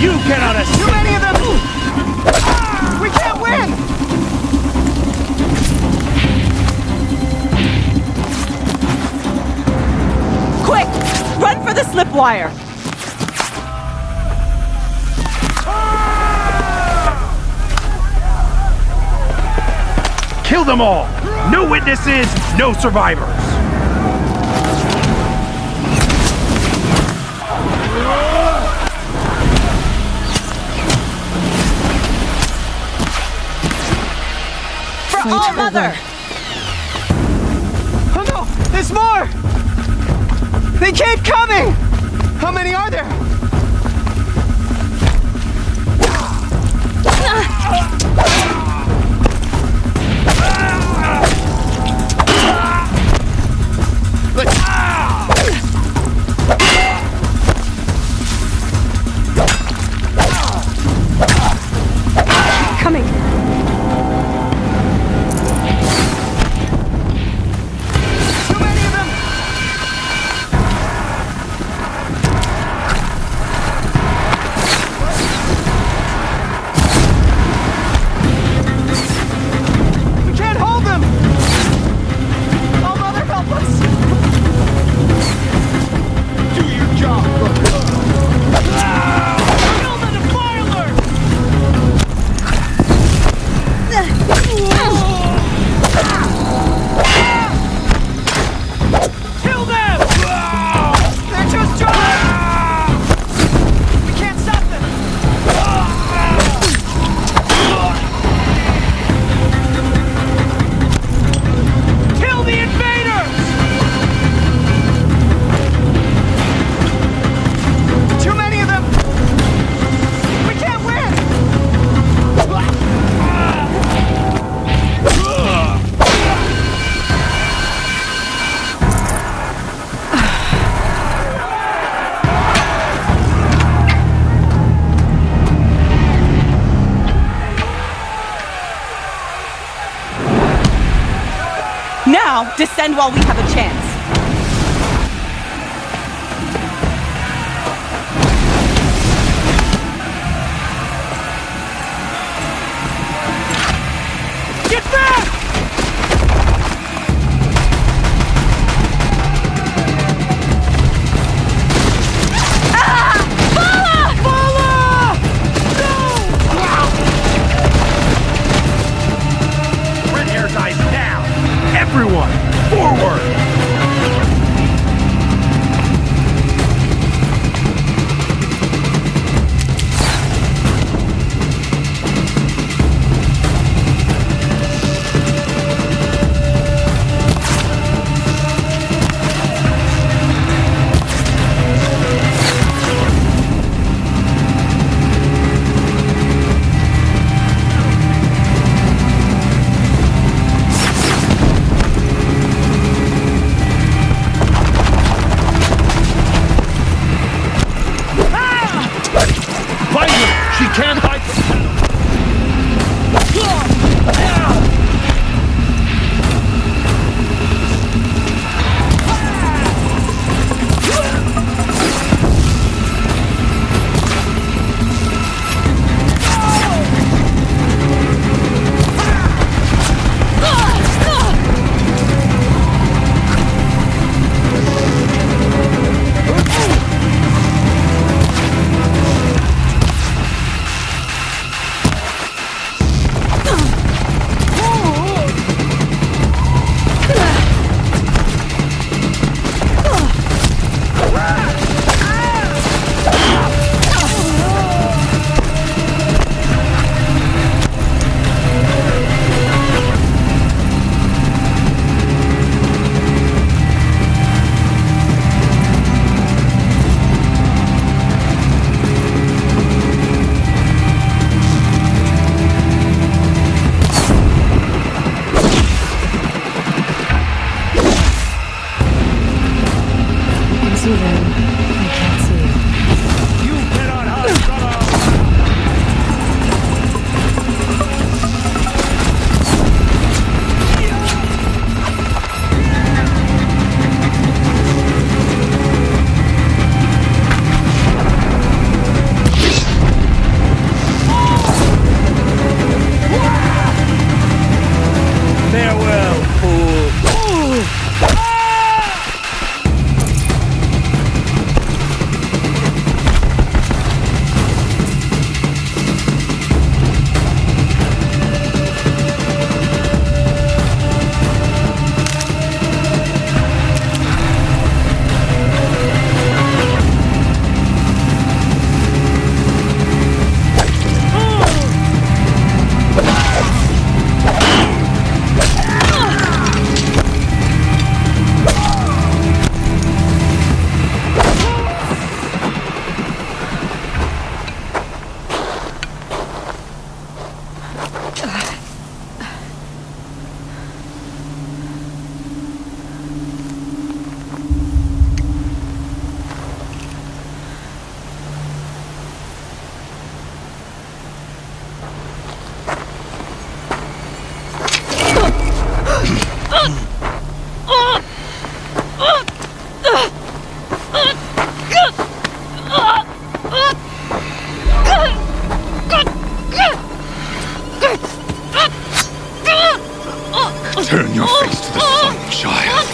You cannot escape! Too many of them! We can't win! Quick! Run for the slip wire! Kill them all! No witnesses, no survivors! For All Mother! Oh no! There's more! They keep coming! How many are there? Coming. Too many of them! We can't hold them! Oh, Mother, help us! Do your job! Kill the defilers! Kill them! They're too strong! We can't stop them! Kill the invaders! Too many of them! We can't win! Now, descend while we have a chance. Get back! Red hair dies now! Everyone, forward! see them, I can't see you. You cannot hide, brother! Farewell, fool! Turn your face to the sun, child.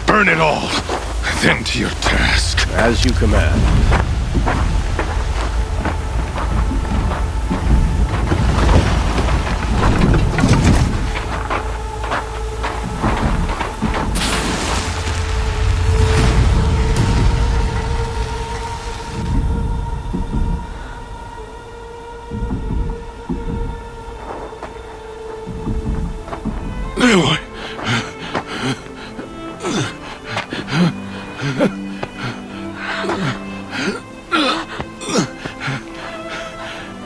Burn it all, then to your task. As you command. Aloy!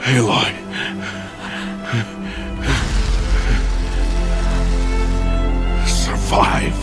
Aloy. Survive.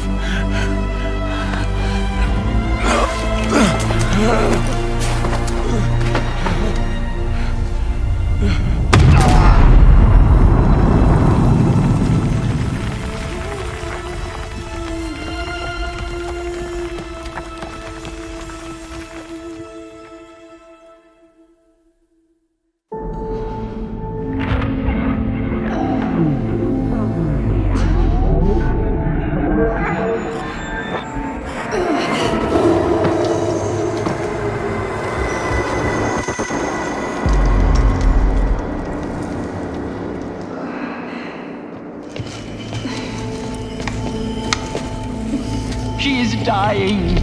She is dying.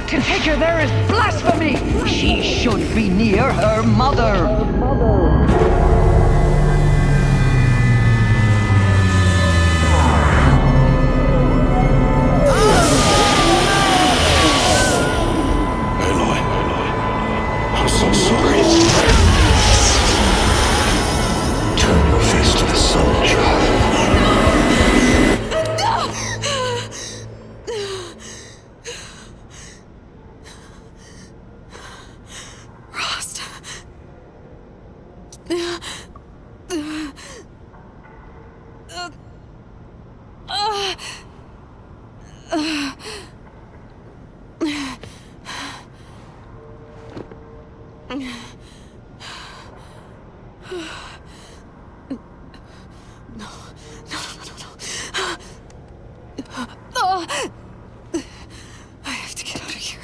To take her there is blasphemy. She should be near her mother. I'm so sorry. Turn your face to the sun, child. Rost. I have to get out of here.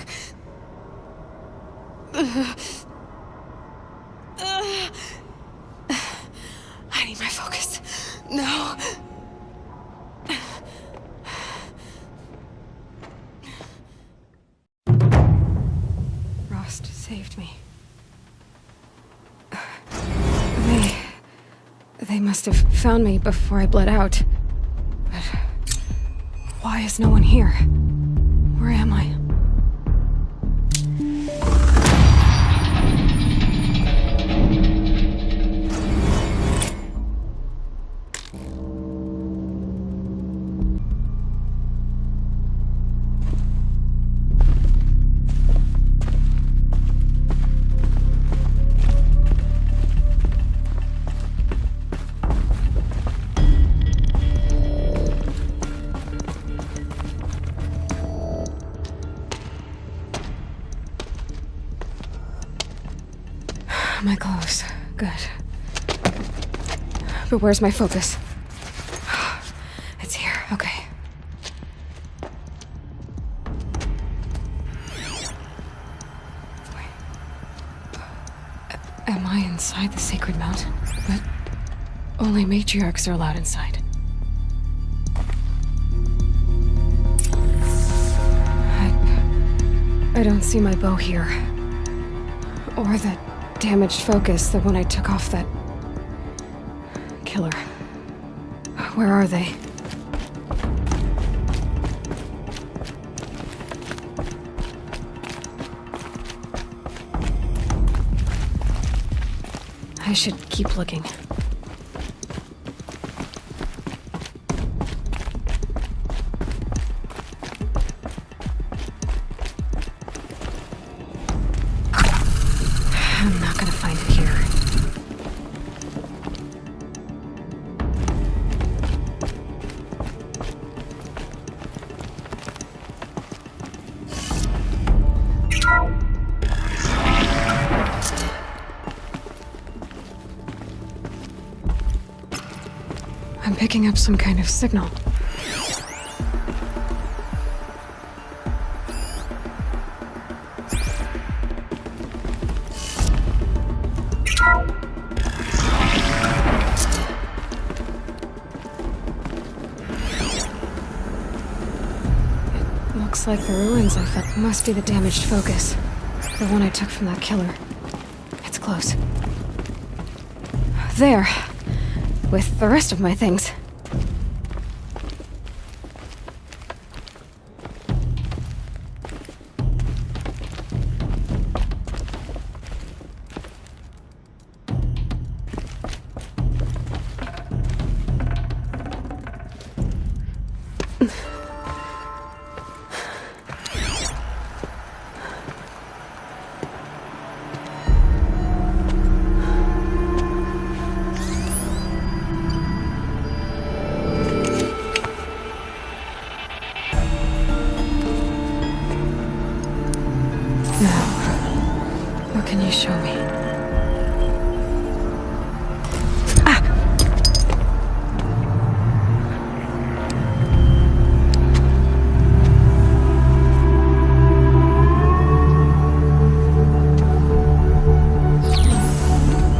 I need my focus. No. Rost saved me. They must have found me before I bled out. But why is no one here? Where am I? My clothes. Good. But where's my focus? It's here. Okay. Wait. Am I inside the sacred mountain? But only matriarchs are allowed inside. I don't see my bow here. Or that damaged focus, the one I took off that killer. Where are they? I should keep looking. I'm not gonna find it here. I'm picking up some kind of signal. It looks like the ruins I found. Must be the damaged focus. The one I took from that killer. It's close. There. With the rest of my things. What can you show me?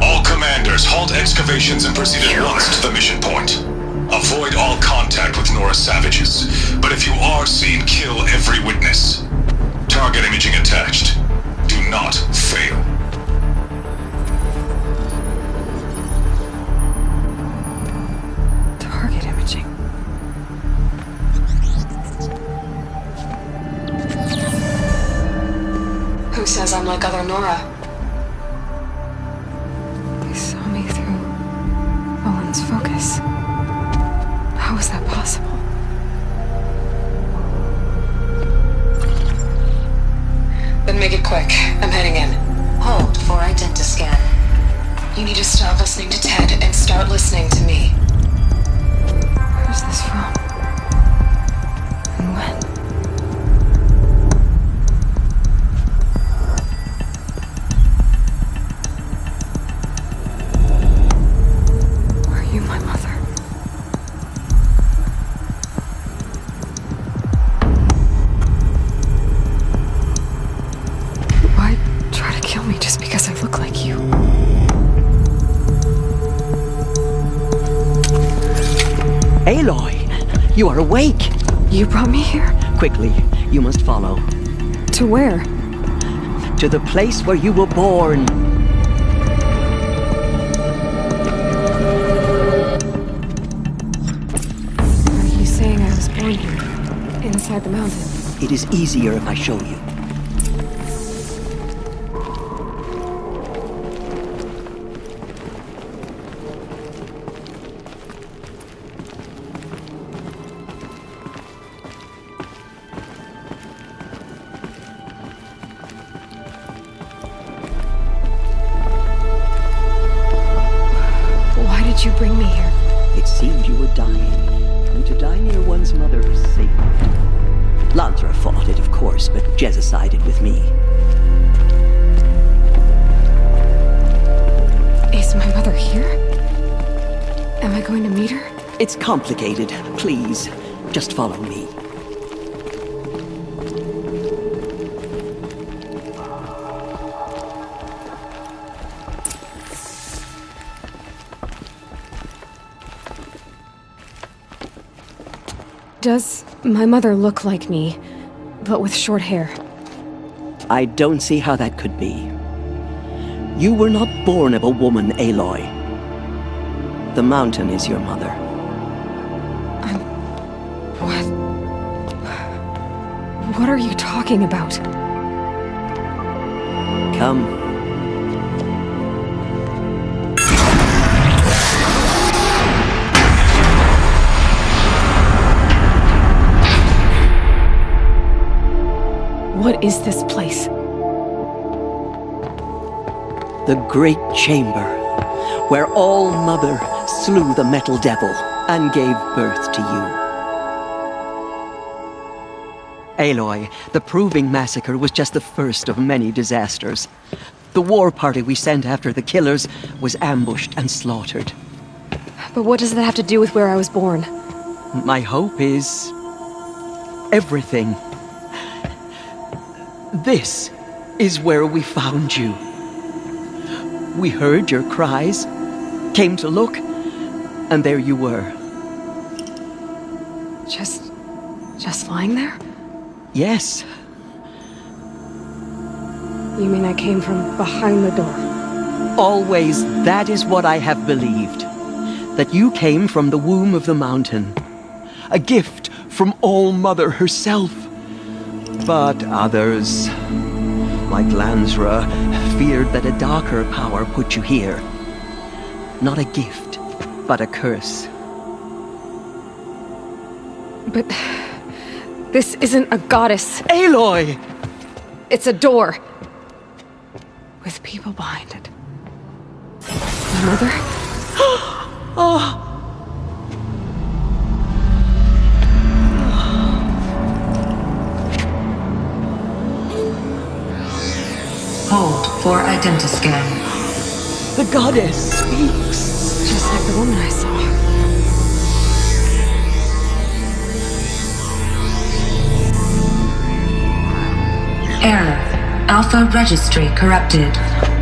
All commanders, halt excavations and proceed at once to the mission point. Avoid all contact with Nora savages, but if you are seen, kill every witness. Target imaging attached. Do not fail. Target imaging. Who says I'm like other Nora? They saw me through Owen's focus. How is that possible? Then make it quick. I'm heading in. Hold for identiscan. You need to stop listening to Ted and start listening to me. Who's this from? And when? Aloy, you are awake. You brought me here? Quickly, you must follow. To where? To the place where you were born. Are you saying I was born here? Inside the mountain? It is easier if I show you. Why did you bring me here? It seemed you were dying, and to die near one's mother is sacred. Lantra fought it, of course, but Jezza sided with me. Is my mother here? Am I going to meet her? It's complicated. Please, just follow me. Does my mother look like me, but with short hair? I don't see how that could be. You were not born of a woman, Aloy. The mountain is your mother. What are you talking about? Come. What is this place? The Great Chamber, where All Mother slew the Metal Devil and gave birth to you. Aloy, the Proving Massacre was just the first of many disasters. The war party we sent after the killers was ambushed and slaughtered. But what does that have to do with where I was born? My hope is everything. This is where we found you. We heard your cries, came to look, and there you were. Just lying there? Yes. You mean I came from behind the door? Always, that is what I have believed. That you came from the womb of the mountain. A gift from All Mother herself. But others, like Lansra, feared that a darker power put you here. Not a gift, but a curse. But this isn't a goddess. Aloy! It's a door. With people behind it. My mother? Oh! Hold for identiscan. The goddess speaks. Just like the woman I saw. Error. Alpha registry corrupted.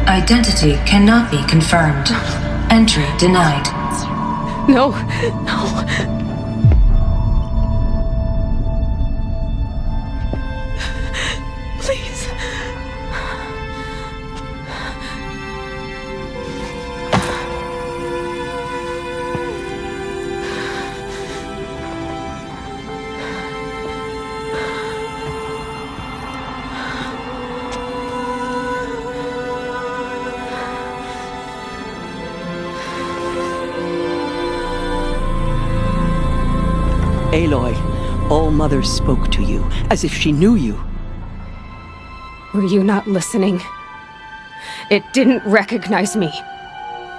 Identity cannot be confirmed. Entry denied. No, no. Please. Aloy, All Mother spoke to you, as if she knew you. Were you not listening? It didn't recognize me.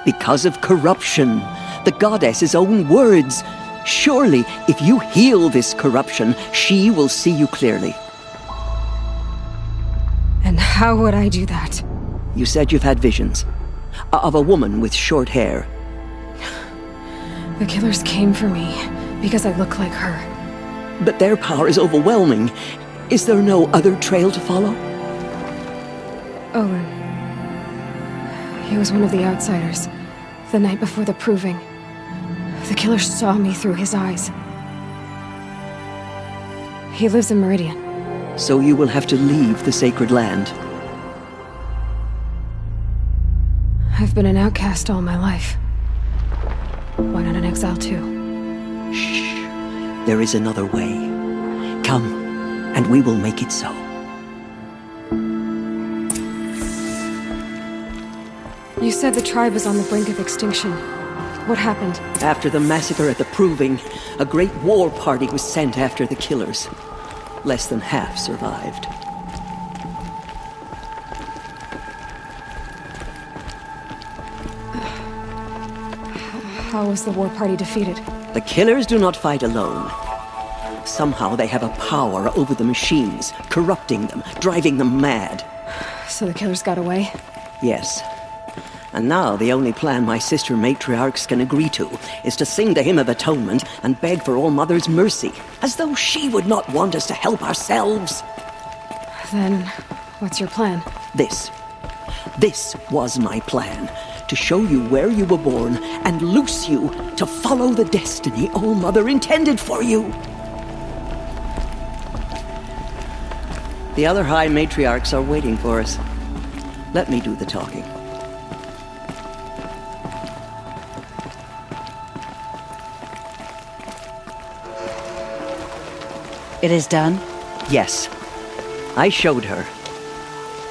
Because of corruption. The goddess's own words. Surely, if you heal this corruption, she will see you clearly. And how would I do that? You said you've had visions. Of a woman with short hair. The killers came for me because I look like her. But their power is overwhelming. Is there no other trail to follow? Owen. He was one of the outsiders. The night before the proving. The killer saw me through his eyes. He lives in Meridian. So you will have to leave the sacred land. I've been an outcast all my life. Why not an exile too? Shh. There is another way. Come, and we will make it so. You said the tribe was on the brink of extinction. What happened? After the massacre at the Proving, a great war party was sent after the killers. Less than half survived. How was the war party defeated? The killers do not fight alone. Somehow they have a power over the machines, corrupting them, driving them mad. So the killers got away? Yes. And now the only plan my sister matriarchs can agree to is to sing the Hymn of Atonement and beg for All Mother's mercy, as though she would not want us to help ourselves. Then, what's your plan? This was my plan. To show you where you were born and loose you to follow the destiny All Mother intended for you. The other High Matriarchs are waiting for us. Let me do the talking. It is done? Yes. I showed her.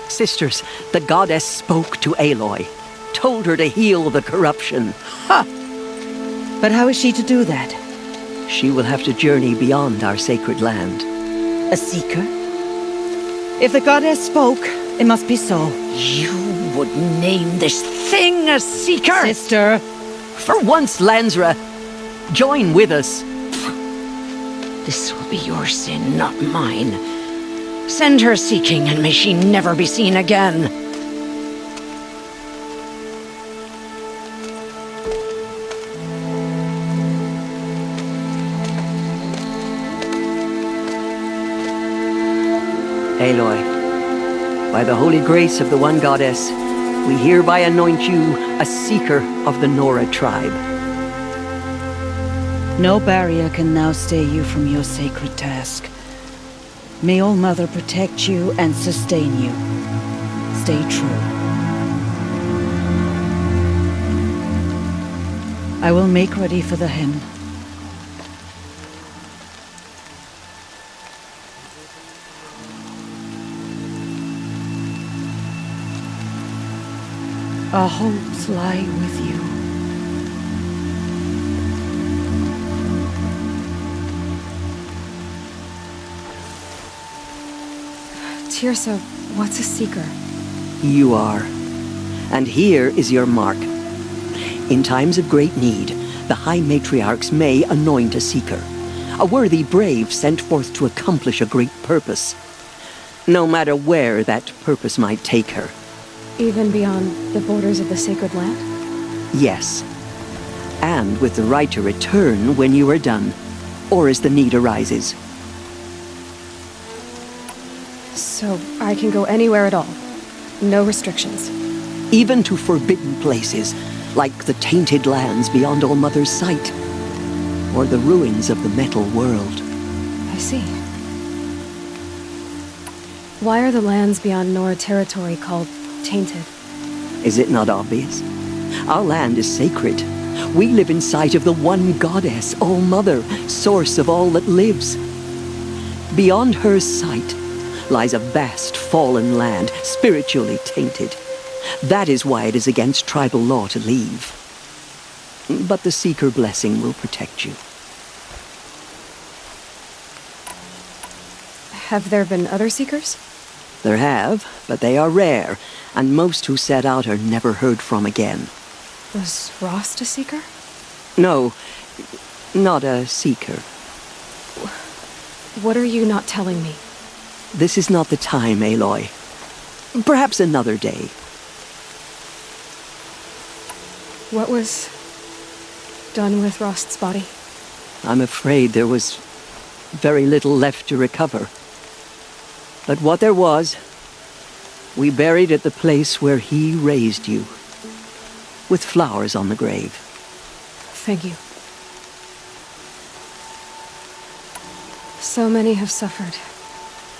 Sisters, the goddess spoke to Aloy. Told her to heal the corruption. Ha! But how is she to do that? She will have to journey beyond our sacred land. A seeker? If the goddess spoke, it must be so. You would name this thing a seeker? Sister! For once, Lansra, join with us. This will be your sin, not mine. Send her seeking, and may she never be seen again. Aloy, by the holy grace of the one goddess, we hereby anoint you a seeker of the Nora tribe. No barrier can now stay you from your sacred task. May All Mother protect you and sustain you. Stay true. I will make ready for the hymn. Our hopes lie with you. Tirsa, what's a seeker? You are. And here is your mark. In times of great need, the High Matriarchs may anoint a seeker. A worthy brave sent forth to accomplish a great purpose. No matter where that purpose might take her. Even beyond the borders of the sacred land? Yes. And with the right to return when you are done, or as the need arises. So I can go anywhere at all? No restrictions? Even to forbidden places, like the tainted lands beyond All Mother's sight, or the ruins of the metal world. I see. Why are the lands beyond Nora territory called tainted? Is it not obvious? Our land is sacred. We live in sight of the one goddess, All Mother, source of all that lives. Beyond her sight lies a vast fallen land, spiritually tainted. That is why it is against tribal law to leave. But the Seeker blessing will protect you. Have there been other Seekers? There have, but they are rare, and most who set out are never heard from again. Was Rost a Seeker? No, not a Seeker. What are you not telling me? This is not the time, Aloy. Perhaps another day. What was done with Rost's body? I'm afraid there was very little left to recover. But what there was, we buried at the place where he raised you, with flowers on the grave. Thank you. So many have suffered.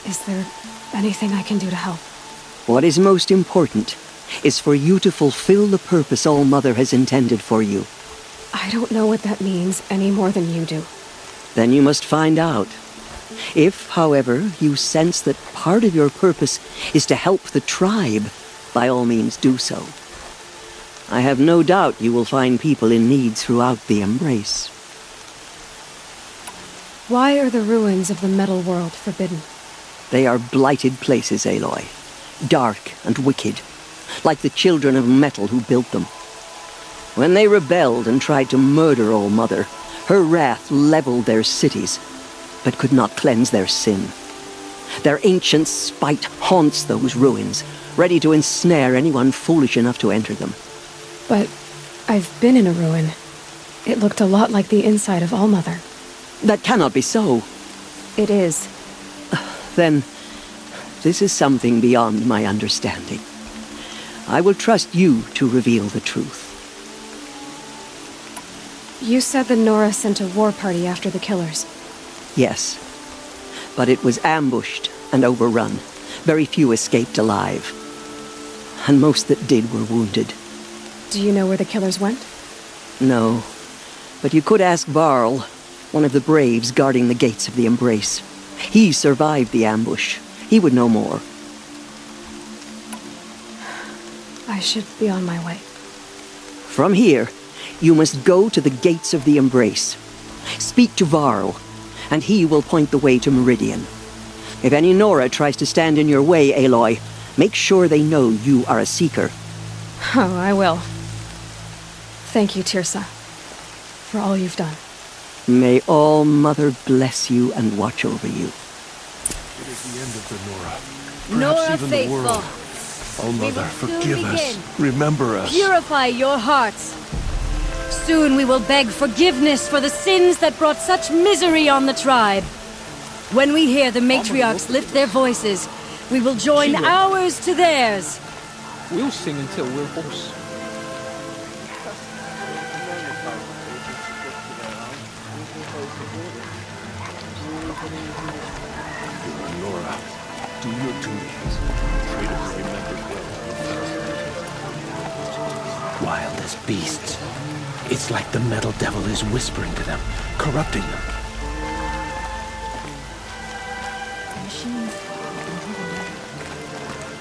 Is there anything I can do to help? What is most important is for you to fulfill the purpose All-Mother has intended for you. I don't know what that means any more than you do. Then you must find out. If, however, you sense that part of your purpose is to help the tribe, by all means do so. I have no doubt you will find people in need throughout the Embrace. Why are the ruins of the metal world forbidden? They are blighted places, Aloy. Dark and wicked, like the children of metal who built them. When they rebelled and tried to murder All-Mother, her wrath leveled their cities, but could not cleanse their sin. Their ancient spite haunts those ruins, ready to ensnare anyone foolish enough to enter them. But I've been in a ruin. It looked a lot like the inside of All-Mother. That cannot be so. It is. Then, this is something beyond my understanding. I will trust you to reveal the truth. You said that Nora sent a war party after the killers. Yes, but it was ambushed and overrun. Very few escaped alive. And most that did were wounded. Do you know where the killers went? No, but you could ask Varl, one of the braves guarding the gates of the Embrace. He survived the ambush. He would know more. I should be on my way. From here, you must go to the gates of the Embrace. Speak to Varl, and he will point the way to Meridian. If any Nora tries to stand in your way, Aloy, make sure they know you are a Seeker. Oh, I will. Thank you, Tirsa, for all you've done. May All-Mother bless you and watch over you. It is the end of the Nora. Nora Perhaps even faithful. the world. Oh, We Mother, will soon forgive us. begin. Remember us. Purify your hearts. Soon we will beg forgiveness for the sins that brought such misery on the tribe. When we hear the matriarchs lift their voices, we will join She will. ours to theirs. We'll sing until we're hoarse. Nora, do your duty. Traitors remembered well. Wild as beasts. It's like the Metal Devil is whispering to them, corrupting them.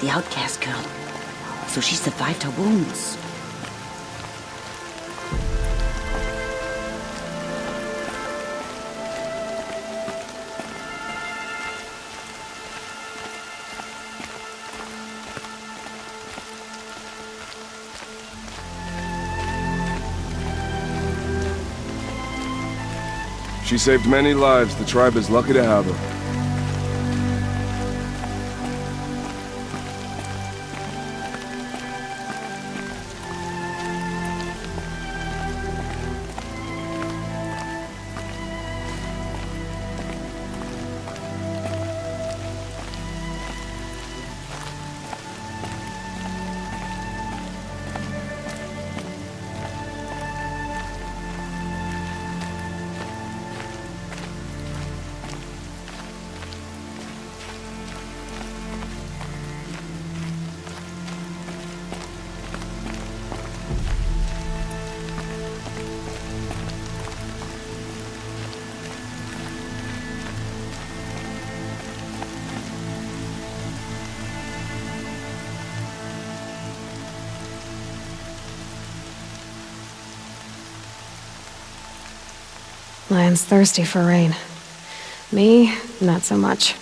The outcast girl. So she survived her wounds. She saved many lives. The tribe is lucky to have her. Lion's thirsty for rain. Me, not so much.